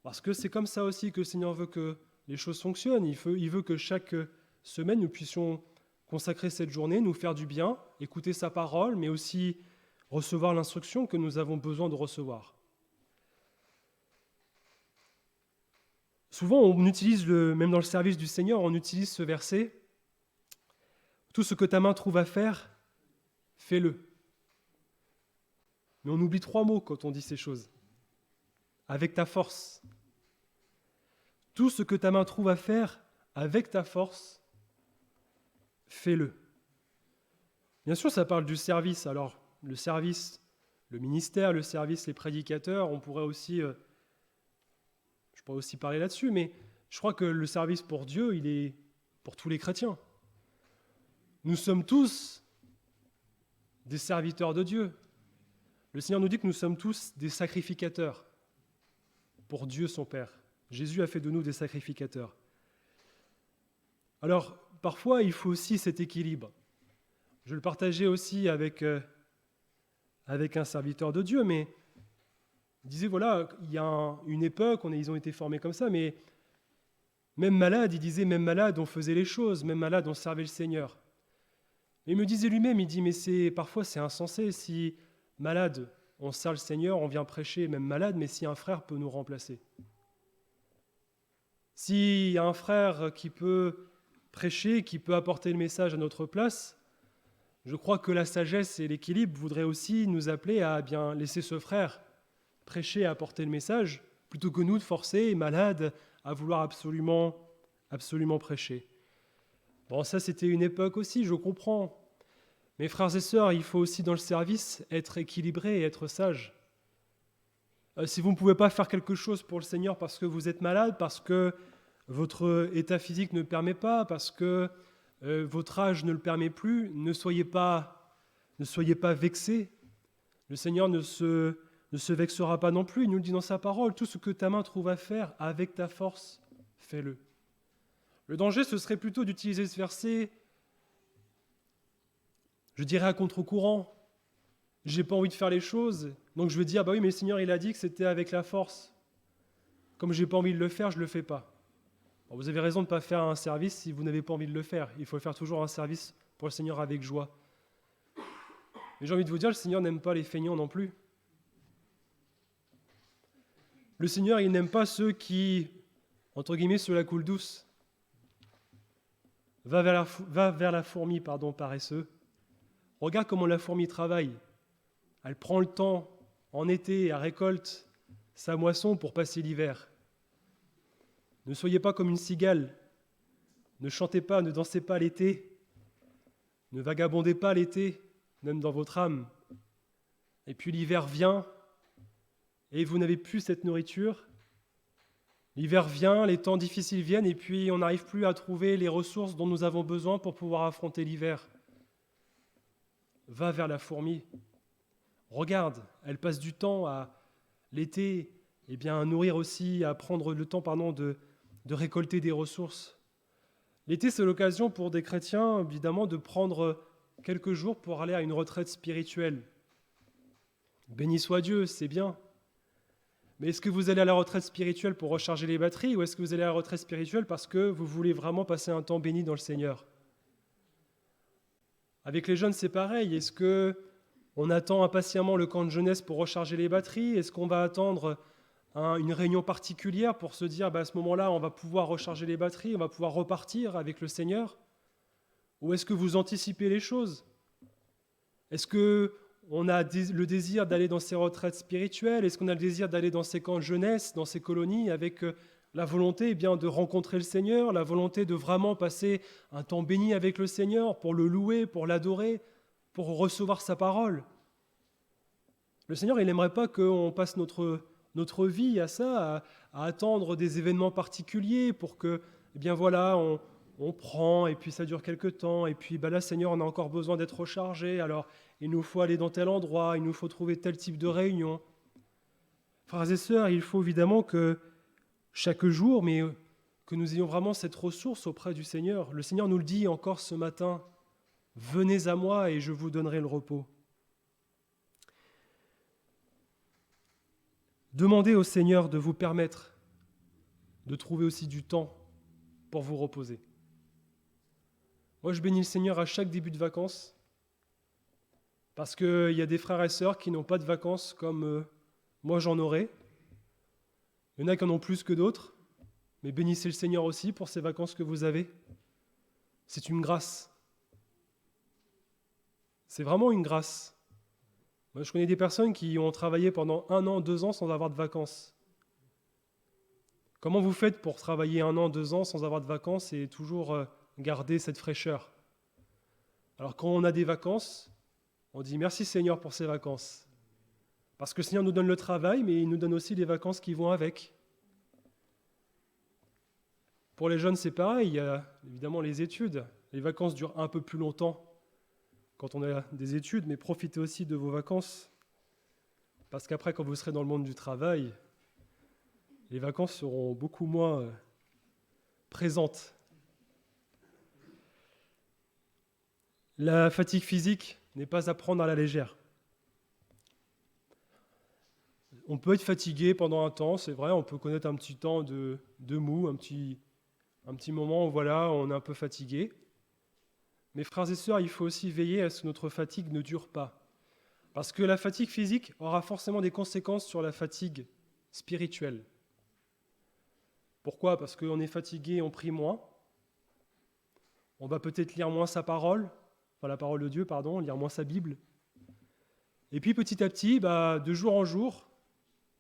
Parce que c'est comme ça aussi que le Seigneur veut que les choses fonctionnent. Il veut que chaque semaine, nous puissions consacrer cette journée, nous faire du bien, écouter sa parole, mais aussi recevoir l'instruction que nous avons besoin de recevoir. Souvent, on utilise, même dans le service du Seigneur, on utilise ce verset. Tout ce que ta main trouve à faire, fais-le. Mais on oublie 3 mots quand on dit ces choses. Avec ta force. Tout ce que ta main trouve à faire, avec ta force, fais-le. Bien sûr, ça parle du service. Alors, le service, le ministère, le service, les prédicateurs, je pourrais aussi parler là-dessus, mais je crois que le service pour Dieu, il est pour tous les chrétiens. Nous sommes tous des serviteurs de Dieu. Le Seigneur nous dit que nous sommes tous des sacrificateurs pour Dieu son Père. Jésus a fait de nous des sacrificateurs. Alors, parfois, il faut aussi cet équilibre. Je le partageais aussi avec un serviteur de Dieu, mais il disait, voilà, il y a une époque, ils ont été formés comme ça, mais même malade, il disait, même malade, on faisait les choses, même malade, on servait le Seigneur. Et il me disait lui-même, il dit, mais parfois c'est insensé, si malade, on sert le Seigneur, on vient prêcher, même malade, mais si un frère peut nous remplacer. S'il y a un frère qui peut prêcher, qui peut apporter le message à notre place, je crois que la sagesse et l'équilibre voudraient aussi nous appeler à bien laisser ce frère prêcher et apporter le message, plutôt que nous de forcer, malades, à vouloir absolument prêcher. Bon, ça c'était une époque aussi, je comprends. Mes frères et sœurs, il faut aussi dans le service être équilibré et être sage. Si vous ne pouvez pas faire quelque chose pour le Seigneur parce que vous êtes malade, parce que votre état physique ne le permet pas, parce que votre âge ne le permet plus, ne soyez pas vexés. Le Seigneur ne se vexera pas non plus. Il nous le dit dans sa parole, tout ce que ta main trouve à faire avec ta force, fais-le. Le danger, ce serait plutôt d'utiliser ce verset, je dirais à contre-courant. J'ai pas envie de faire les choses, donc je vais dire, bah oui, mais le Seigneur, il a dit que c'était avec la force. Comme j'ai pas envie de le faire, je le fais pas. Bon, vous avez raison de ne pas faire un service si vous n'avez pas envie de le faire. Il faut faire toujours un service pour le Seigneur avec joie. Mais j'ai envie de vous dire, le Seigneur n'aime pas les feignants non plus. Le Seigneur, il n'aime pas ceux qui, entre guillemets, se la coulent douce. Va vers la fourmi, paresseux. Regarde comment la fourmi travaille. Elle prend le temps, en été, elle récolte sa moisson pour passer l'hiver. Ne soyez pas comme une cigale. Ne chantez pas, ne dansez pas l'été. Ne vagabondez pas l'été, même dans votre âme. Et puis l'hiver vient, et vous n'avez plus cette nourriture. L'hiver vient, les temps difficiles viennent, et puis on n'arrive plus à trouver les ressources dont nous avons besoin pour pouvoir affronter l'hiver. Va vers la fourmi. Regarde, elle passe du temps à l'été, à nourrir aussi, à prendre le temps de récolter des ressources. L'été, c'est l'occasion pour des chrétiens, évidemment, de prendre quelques jours pour aller à une retraite spirituelle. Béni soit Dieu, c'est bien. Mais est-ce que vous allez à la retraite spirituelle pour recharger les batteries ou est-ce que vous allez à la retraite spirituelle parce que vous voulez vraiment passer un temps béni dans le Seigneur ? Avec les jeunes, c'est pareil. Est-ce qu'on attend impatiemment le camp de jeunesse pour recharger les batteries ? Est-ce qu'on va attendre une réunion particulière pour se dire à ce moment-là, on va pouvoir recharger les batteries, on va pouvoir repartir avec le Seigneur ? Ou est-ce que vous anticipez les choses ? Est-ce qu'on a le désir d'aller dans ces retraites spirituelles ? Est-ce qu'on a le désir d'aller dans ces camps de jeunesse, dans ces colonies, avec la volonté de rencontrer le Seigneur, la volonté de vraiment passer un temps béni avec le Seigneur pour le louer, pour l'adorer, pour recevoir sa parole ? Le Seigneur, il n'aimerait pas qu'on passe notre vie à ça, à attendre des événements particuliers pour que, on prend et puis ça dure quelques temps et puis là, Seigneur, on a encore besoin d'être rechargé, alors il nous faut aller dans tel endroit, il nous faut trouver tel type de réunion. Frères et sœurs, il faut évidemment que chaque jour, mais que nous ayons vraiment cette ressource auprès du Seigneur. Le Seigneur nous le dit encore ce matin, « Venez à moi et je vous donnerai le repos ». Demandez au Seigneur de vous permettre de trouver aussi du temps pour vous reposer. Moi, je bénis le Seigneur à chaque début de vacances parce qu'il y a des frères et sœurs qui n'ont pas de vacances comme moi j'en aurais. Il y en a qui en ont plus que d'autres. Mais bénissez le Seigneur aussi pour ces vacances que vous avez. C'est une grâce. C'est vraiment une grâce. Moi, je connais des personnes qui ont travaillé pendant 1 an, 2 ans sans avoir de vacances. Comment vous faites pour travailler 1 an, 2 ans sans avoir de vacances et toujours garder cette fraîcheur? Alors quand on a des vacances, on dit merci Seigneur pour ces vacances. Parce que le Seigneur nous donne le travail, mais il nous donne aussi les vacances qui vont avec. Pour les jeunes, c'est pareil, il y a évidemment les études. Les vacances durent un peu plus longtemps quand on a des études, mais profitez aussi de vos vacances. Parce qu'après, quand vous serez dans le monde du travail, les vacances seront beaucoup moins présentes. La fatigue physique n'est pas à prendre à la légère. On peut être fatigué pendant un temps, c'est vrai, on peut connaître un petit temps de mou, un petit moment où voilà, on est un peu fatigué. Mais frères et sœurs, il faut aussi veiller à ce que notre fatigue ne dure pas. Parce que la fatigue physique aura forcément des conséquences sur la fatigue spirituelle. Pourquoi? Parce qu'on est fatigué, on prie moins. On va peut-être lire moins sa parole, enfin la parole de Dieu, pardon, lire moins sa Bible. Et puis petit à petit, de jour en jour,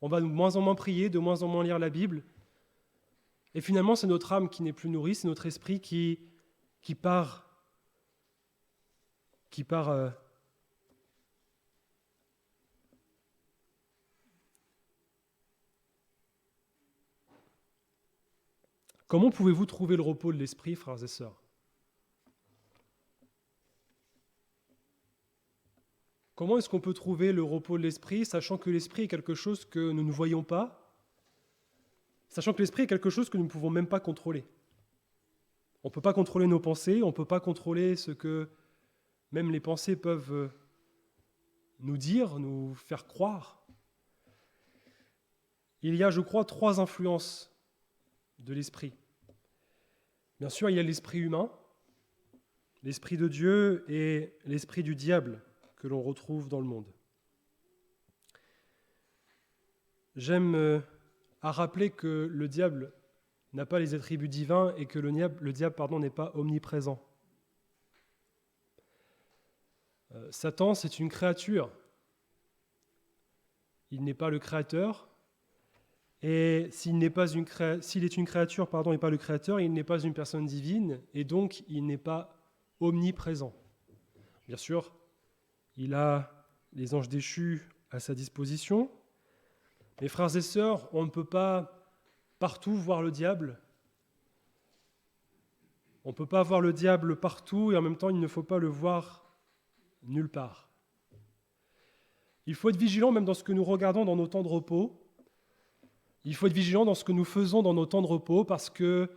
on va de moins en moins prier, de moins en moins lire la Bible. Et finalement, c'est notre âme qui n'est plus nourrie, c'est notre esprit qui part. Comment pouvez-vous trouver le repos de l'esprit, frères et sœurs? Comment est-ce qu'on peut trouver le repos de l'esprit, sachant que l'esprit est quelque chose que nous ne voyons pas, sachant que l'esprit est quelque chose que nous ne pouvons même pas contrôler? On ne peut pas contrôler nos pensées, on ne peut pas contrôler ce que même les pensées peuvent nous dire, nous faire croire. Il y a, je crois, 3 influences de l'esprit. Bien sûr, il y a l'esprit humain, l'esprit de Dieu et l'esprit du diable que l'on retrouve dans le monde. J'aime à rappeler que le diable n'a pas les attributs divins et que le diable n'est pas omniprésent. Satan, c'est une créature. Il n'est pas le créateur. Et s'il est une créature, et pas le créateur, il n'est pas une personne divine, et donc il n'est pas omniprésent. Bien sûr, il a les anges déchus à sa disposition. Mais frères et sœurs, on ne peut pas partout voir le diable. On ne peut pas voir le diable partout, et en même temps, il ne faut pas le voir nulle part. Il faut être vigilant même dans ce que nous regardons dans nos temps de repos. Il faut être vigilant dans ce que nous faisons dans nos temps de repos parce que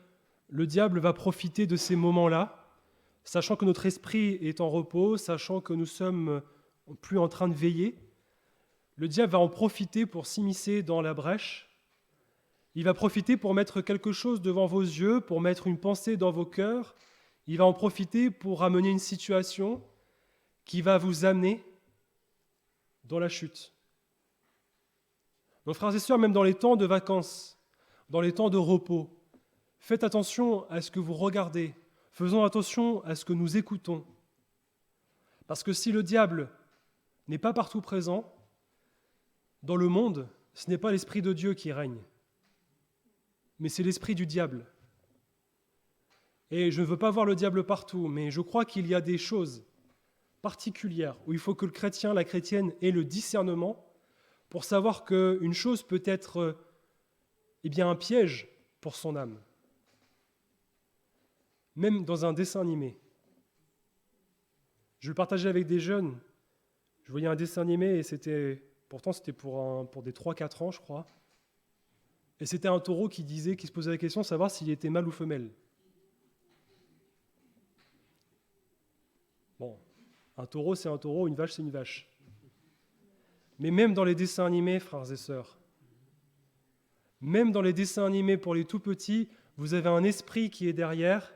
le diable va profiter de ces moments-là, sachant que notre esprit est en repos, sachant que nous sommes plus en train de veiller. Le diable va en profiter pour s'immiscer dans la brèche. Il va profiter pour mettre quelque chose devant vos yeux, pour mettre une pensée dans vos cœurs. Il va en profiter pour amener une situation qui va vous amener dans la chute. Nos frères et sœurs, même dans les temps de vacances, dans les temps de repos, faites attention à ce que vous regardez, faisons attention à ce que nous écoutons. Parce que si le diable n'est pas partout présent, dans le monde, ce n'est pas l'Esprit de Dieu qui règne, mais c'est l'esprit du diable. Et je ne veux pas voir le diable partout, mais je crois qu'il y a des choses particulières où il faut que le chrétien, la chrétienne ait le discernement pour savoir qu'une chose peut être un piège pour son âme. Même dans un dessin animé. Je le partageais avec des jeunes. Je voyais un dessin animé et c'était pour des 3-4 ans, je crois. Et c'était un taureau qui se posait la question de savoir s'il était mâle ou femelle. Bon, un taureau, c'est un taureau, une vache, c'est une vache. Mais même dans les dessins animés, frères et sœurs, même dans les dessins animés pour les tout-petits, vous avez un esprit qui est derrière,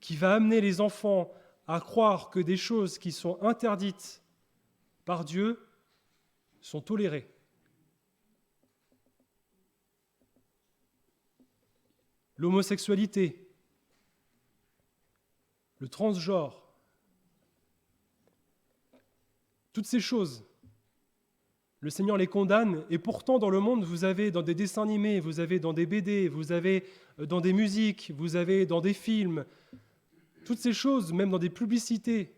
qui va amener les enfants à croire que des choses qui sont interdites par Dieu sont tolérées. l'homosexualité, le transgenre, toutes ces choses, le Seigneur les condamne, et pourtant dans le monde, vous avez dans des dessins animés, vous avez dans des BD, vous avez dans des musiques, vous avez dans des films, toutes ces choses, même dans des publicités,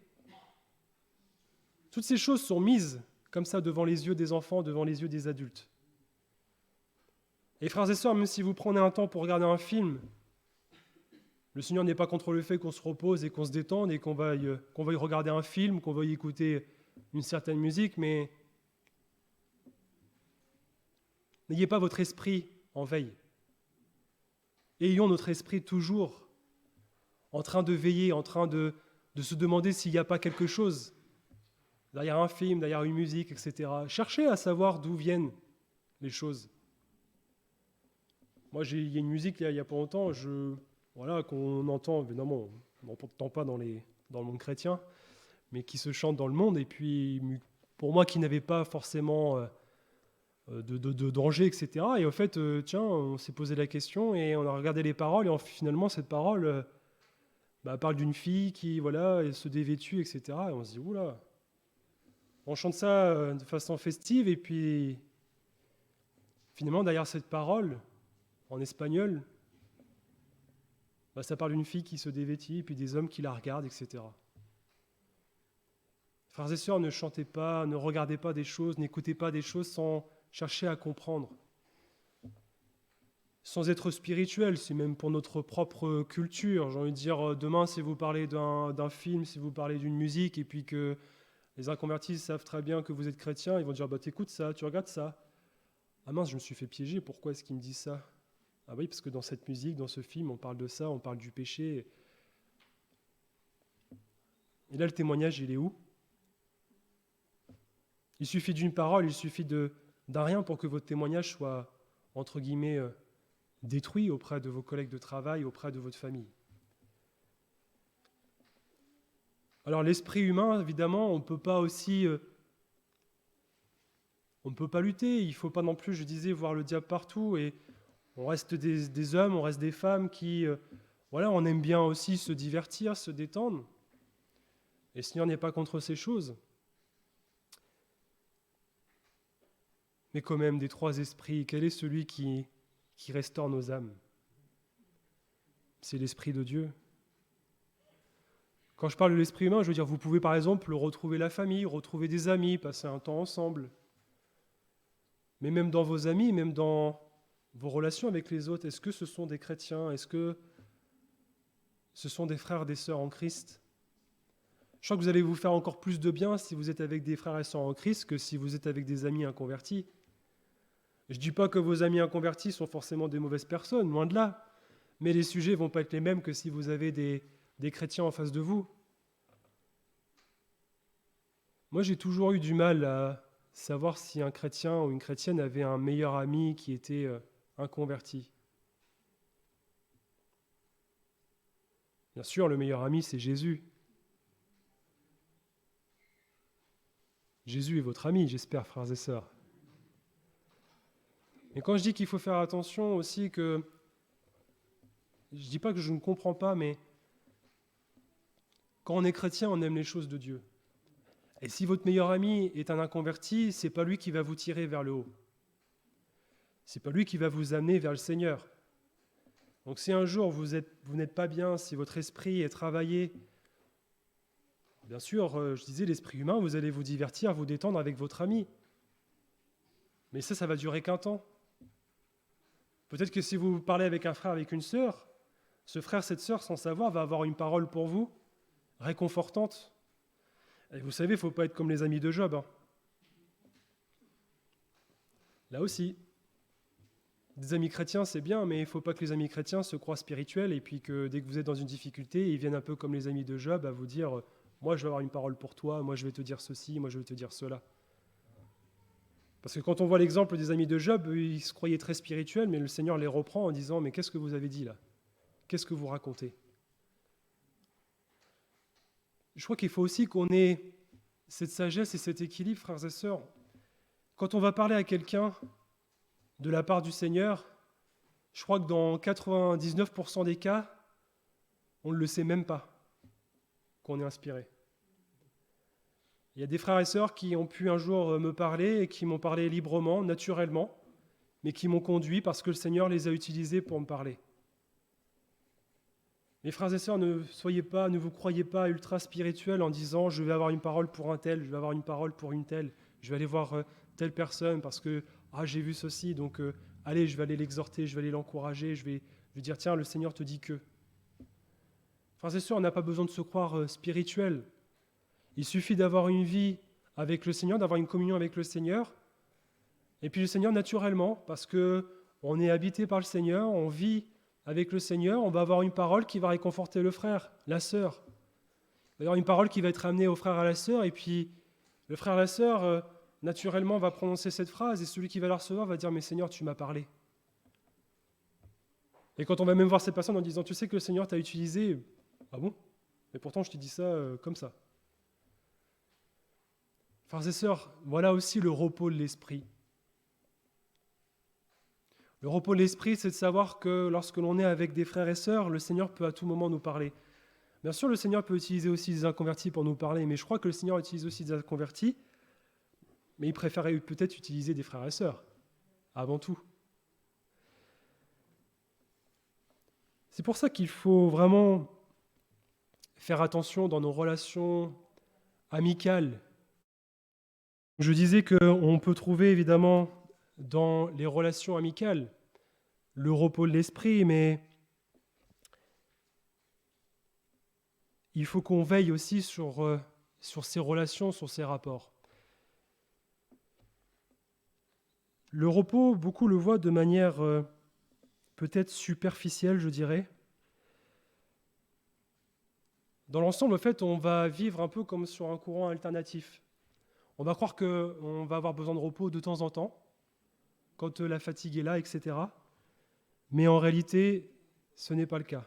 toutes ces choses sont mises comme ça devant les yeux des enfants, devant les yeux des adultes. Et frères et sœurs, même si vous prenez un temps pour regarder un film, le Seigneur n'est pas contre le fait qu'on se repose et qu'on se détende et qu'on veuille regarder un film, qu'on veuille écouter une certaine musique, mais n'ayez pas votre esprit en veille. Ayons notre esprit toujours en train de veiller, en train de se demander s'il n'y a pas quelque chose derrière un film, derrière une musique, etc. Cherchez à savoir d'où viennent les choses. Moi, il y a une musique, il n'y a pas longtemps, qu'on entend, évidemment, on n'entend pas dans le monde chrétien, mais qui se chante dans le monde. Et puis, pour moi, qui n'avais pas forcément de danger, etc. Et au fait, on s'est posé la question et on a regardé les paroles. Et finalement, cette parole parle d'une fille qui, elle se dévêtue, etc. Et on se dit, oula, on chante ça de façon festive. Et puis, finalement, derrière cette parole, en espagnol, ça parle d'une fille qui se dévêtit, et puis des hommes qui la regardent, etc. Frères et sœurs, ne chantez pas, ne regardez pas des choses, n'écoutez pas des choses sans chercher à comprendre. Sans être spirituel, c'est même pour notre propre culture. J'ai envie de dire, demain, si vous parlez d'un film, si vous parlez d'une musique, et puis que les inconvertis savent très bien que vous êtes chrétien, ils vont dire, t'écoutes ça, tu regardes ça. Ah mince, je me suis fait piéger, pourquoi est-ce qu'ils me disent ça ? Ah oui, parce que dans cette musique, dans ce film, on parle de ça, on parle du péché. Et là, le témoignage, il est où ? Il suffit d'une parole, il suffit d'un rien pour que votre témoignage soit, entre guillemets, détruit auprès de vos collègues de travail, auprès de votre famille. Alors l'esprit humain, évidemment, on ne peut pas lutter. Il ne faut pas non plus, je disais, voir le diable partout. Et on reste des hommes, on reste des femmes qui, on aime bien aussi se divertir, se détendre. Et le Seigneur n'est pas contre ces choses. Mais quand même, des trois esprits, quel est celui qui restaure nos âmes ? C'est l'Esprit de Dieu. Quand je parle de l'esprit humain, je veux dire, vous pouvez par exemple retrouver la famille, retrouver des amis, passer un temps ensemble. Mais même dans vos amis, même dans vos relations avec les autres, est-ce que ce sont des chrétiens ? Est-ce que ce sont des frères et des sœurs en Christ ? Je crois que vous allez vous faire encore plus de bien si vous êtes avec des frères et sœurs en Christ que si vous êtes avec des amis inconvertis. Je ne dis pas que vos amis inconvertis sont forcément des mauvaises personnes, loin de là. Mais les sujets ne vont pas être les mêmes que si vous avez des chrétiens en face de vous. Moi, j'ai toujours eu du mal à savoir si un chrétien ou une chrétienne avait un meilleur ami qui était inconverti. Bien sûr, le meilleur ami, c'est Jésus. Jésus est votre ami, j'espère, frères et sœurs. Et quand je dis qu'il faut faire attention aussi que... Je ne dis pas que je ne comprends pas, mais quand on est chrétien, on aime les choses de Dieu. Et si votre meilleur ami est un inconverti, ce n'est pas lui qui va vous tirer vers le haut. Ce n'est pas lui qui va vous amener vers le Seigneur. Donc si un jour vous n'êtes pas bien, si votre esprit est travaillé, bien sûr, je disais, l'esprit humain, vous allez vous divertir, vous détendre avec votre ami. Mais ça va durer qu'un temps. Peut-être que si vous parlez avec un frère, avec une sœur, ce frère, cette sœur, sans savoir, va avoir une parole pour vous, réconfortante. Et vous savez, il ne faut pas être comme les amis de Job. Là aussi, des amis chrétiens, c'est bien, mais il ne faut pas que les amis chrétiens se croient spirituels et puis que dès que vous êtes dans une difficulté, ils viennent un peu comme les amis de Job à vous dire « Moi, je vais avoir une parole pour toi, moi, je vais te dire ceci, moi, je vais te dire cela. » Parce que quand on voit l'exemple des amis de Job, ils se croyaient très spirituels, mais le Seigneur les reprend en disant « Mais qu'est-ce que vous avez dit là ? Qu'est-ce que vous racontez ?» Je crois qu'il faut aussi qu'on ait cette sagesse et cet équilibre, frères et sœurs. Quand on va parler à quelqu'un de la part du Seigneur, Je crois que dans 99% des cas, on ne le sait même pas qu'on est inspiré. Il y a des frères et sœurs qui ont pu un jour me parler et qui m'ont parlé librement, naturellement, mais qui m'ont conduit parce que le Seigneur les a utilisés pour me parler. Mes frères et sœurs, ne vous croyez pas ultra spirituels en disant « je vais avoir une parole pour un tel, je vais avoir une parole pour une telle, je vais aller voir telle personne parce que j'ai vu ceci, donc allez, je vais aller l'exhorter, je vais aller l'encourager, je vais dire tiens, le Seigneur te dit que… » Frères et sœurs, on n'a pas besoin de se croire spirituel. Il suffit d'avoir une vie avec le Seigneur, d'avoir une communion avec le Seigneur, et puis le Seigneur naturellement, parce qu'on est habité par le Seigneur, on vit avec le Seigneur, on va avoir une parole qui va réconforter le frère, la sœur. Il va y avoir une parole qui va être amenée au frère et à la sœur, et puis le frère et la sœur, naturellement, va prononcer cette phrase, et celui qui va la recevoir va dire « Mais Seigneur, tu m'as parlé ». Et quand on va même voir cette personne en disant « Tu sais que le Seigneur t'a utilisé », « Ah bon ? Mais pourtant je te dis ça comme ça ». Frères et sœurs, voilà aussi le repos de l'esprit. Le repos de l'esprit, c'est de savoir que lorsque l'on est avec des frères et sœurs, le Seigneur peut à tout moment nous parler. Bien sûr, le Seigneur peut utiliser aussi des inconvertis pour nous parler, mais je crois que le Seigneur utilise aussi des inconvertis, mais il préférait peut-être utiliser des frères et sœurs, avant tout. C'est pour ça qu'il faut vraiment faire attention dans nos relations amicales. Je disais qu'on peut trouver évidemment dans les relations amicales le repos de l'esprit, mais il faut qu'on veille aussi sur ces relations, sur ces rapports. Le repos, beaucoup le voient de manière peut-être superficielle, je dirais. Dans l'ensemble, en fait, on va vivre un peu comme sur un courant alternatif. On va croire qu'on va avoir besoin de repos de temps en temps, quand la fatigue est là, etc. Mais en réalité, ce n'est pas le cas.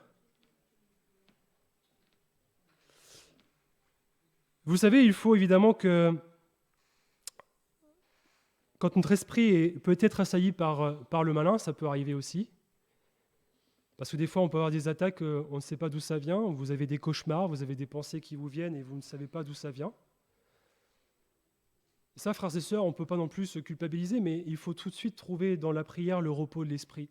Vous savez, il faut évidemment que, quand notre esprit peut être assailli par le malin, ça peut arriver aussi, parce que des fois, on peut avoir des attaques, on ne sait pas d'où ça vient, vous avez des cauchemars, vous avez des pensées qui vous viennent et vous ne savez pas d'où ça vient. Ça, frères et sœurs, on ne peut pas non plus se culpabiliser, mais il faut tout de suite trouver dans la prière le repos de l'esprit.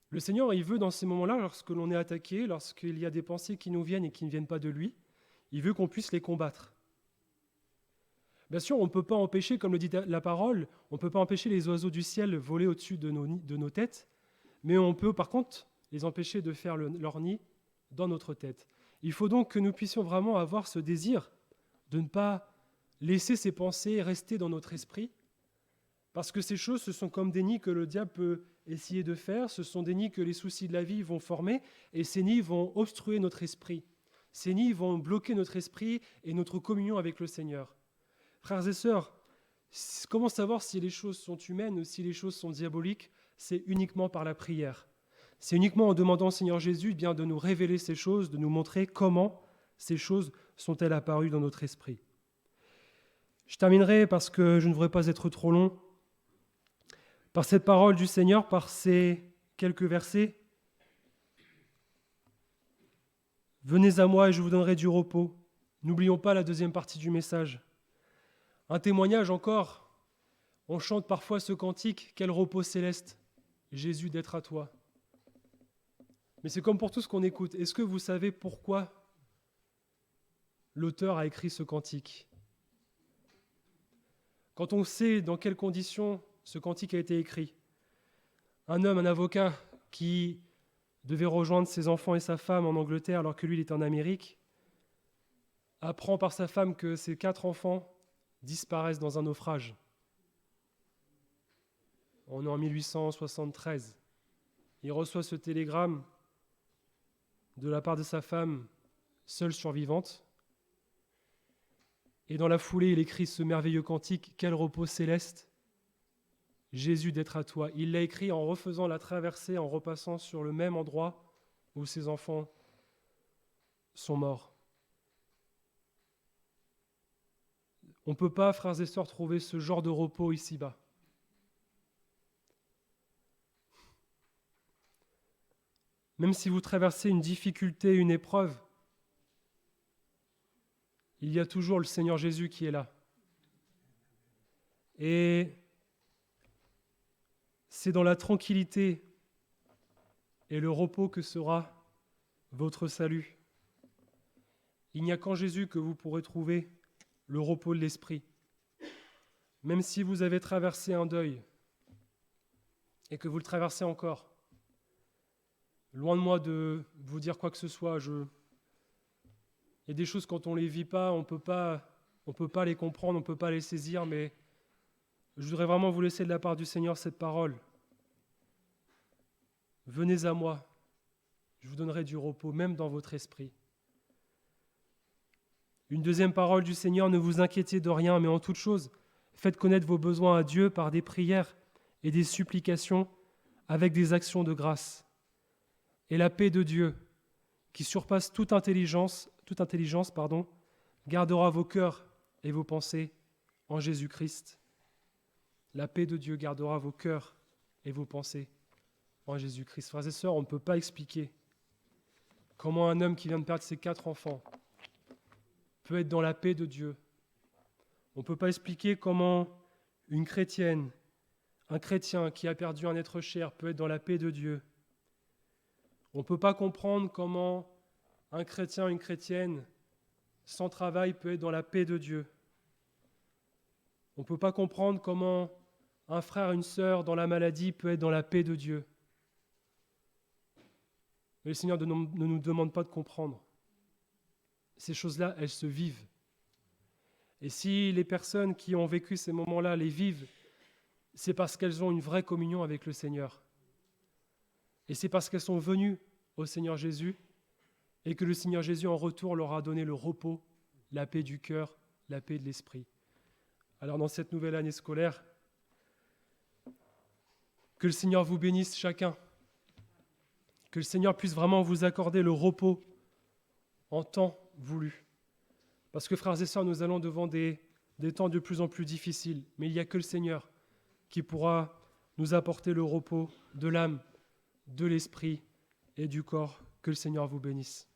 Le Seigneur, il veut dans ces moments-là, lorsque l'on est attaqué, lorsqu'il y a des pensées qui nous viennent et qui ne viennent pas de lui, il veut qu'on puisse les combattre. Bien sûr, on ne peut pas empêcher, comme le dit la parole, on ne peut pas empêcher les oiseaux du ciel voler au-dessus de nos têtes, mais on peut par contre les empêcher de faire leur nid dans notre tête. Il faut donc que nous puissions vraiment avoir ce désir de ne pas laisser ces pensées rester dans notre esprit, parce que ces choses, ce sont comme des nids que le diable peut essayer de faire, ce sont des nids que les soucis de la vie vont former, et ces nids vont obstruer notre esprit. Ces nids vont bloquer notre esprit et notre communion avec le Seigneur. Frères et sœurs, comment savoir si les choses sont humaines ou si les choses sont diaboliques ? C'est uniquement par la prière. C'est uniquement en demandant au Seigneur Jésus bien de nous révéler ces choses, de nous montrer comment ces choses sont-elles apparues dans notre esprit. Je terminerai, parce que je ne voudrais pas être trop long, par cette parole du Seigneur, par ces quelques versets. « Venez à moi et je vous donnerai du repos. » N'oublions pas la deuxième partie du message. Un témoignage encore. On chante parfois ce cantique « Quel repos céleste, Jésus d'être à toi ». Mais c'est comme pour tout ce qu'on écoute. Est-ce que vous savez pourquoi l'auteur a écrit ce cantique ? Quand on sait dans quelles conditions ce cantique a été écrit, un homme, un avocat qui devait rejoindre ses enfants et sa femme en Angleterre alors que lui il était en Amérique, apprend par sa femme que ses 4 enfants disparaissent dans un naufrage. On est en 1873. Il reçoit ce télégramme de la part de sa femme, seule survivante. Et dans la foulée, il écrit ce merveilleux cantique « Quel repos céleste, Jésus d'être à toi ». Il l'a écrit en refaisant la traversée, en repassant sur le même endroit où ses enfants sont morts. On ne peut pas, frères et sœurs, trouver ce genre de repos ici-bas. Même si vous traversez une difficulté, une épreuve, il y a toujours le Seigneur Jésus qui est là. Et c'est dans la tranquillité et le repos que sera votre salut. Il n'y a qu'en Jésus que vous pourrez trouver le repos de l'esprit. Même si vous avez traversé un deuil et que vous le traversez encore, loin de moi de vous dire quoi que ce soit, il y a des choses quand on ne les vit pas, on peut pas les comprendre, on ne peut pas les saisir, mais je voudrais vraiment vous laisser de la part du Seigneur cette parole. Venez à moi, je vous donnerai du repos, même dans votre esprit. Une deuxième parole du Seigneur, ne vous inquiétez de rien, mais en toute chose, faites connaître vos besoins à Dieu par des prières et des supplications avec des actions de grâce. Et la paix de Dieu, qui surpasse toute intelligence, gardera vos cœurs et vos pensées en Jésus-Christ. La paix de Dieu gardera vos cœurs et vos pensées en Jésus-Christ. Frères et sœurs, on ne peut pas expliquer comment un homme qui vient de perdre ses 4 enfants peut être dans la paix de Dieu. On ne peut pas expliquer comment une chrétienne, un chrétien qui a perdu un être cher peut être dans la paix de Dieu. On ne peut pas comprendre comment un chrétien, une chrétienne sans travail peut être dans la paix de Dieu. On ne peut pas comprendre comment un frère, une sœur dans la maladie peut être dans la paix de Dieu. Mais le Seigneur ne nous demande pas de comprendre. Ces choses-là, elles se vivent. Et si les personnes qui ont vécu ces moments-là les vivent, c'est parce qu'elles ont une vraie communion avec le Seigneur. Et c'est parce qu'elles sont venues au Seigneur Jésus et que le Seigneur Jésus en retour leur a donné le repos, la paix du cœur, la paix de l'esprit. Alors dans cette nouvelle année scolaire, que le Seigneur vous bénisse chacun, que le Seigneur puisse vraiment vous accorder le repos en temps voulu. Parce que frères et sœurs, nous allons devant des temps de plus en plus difficiles, mais il n'y a que le Seigneur qui pourra nous apporter le repos de l'âme, de l'esprit et du corps. Que le Seigneur vous bénisse.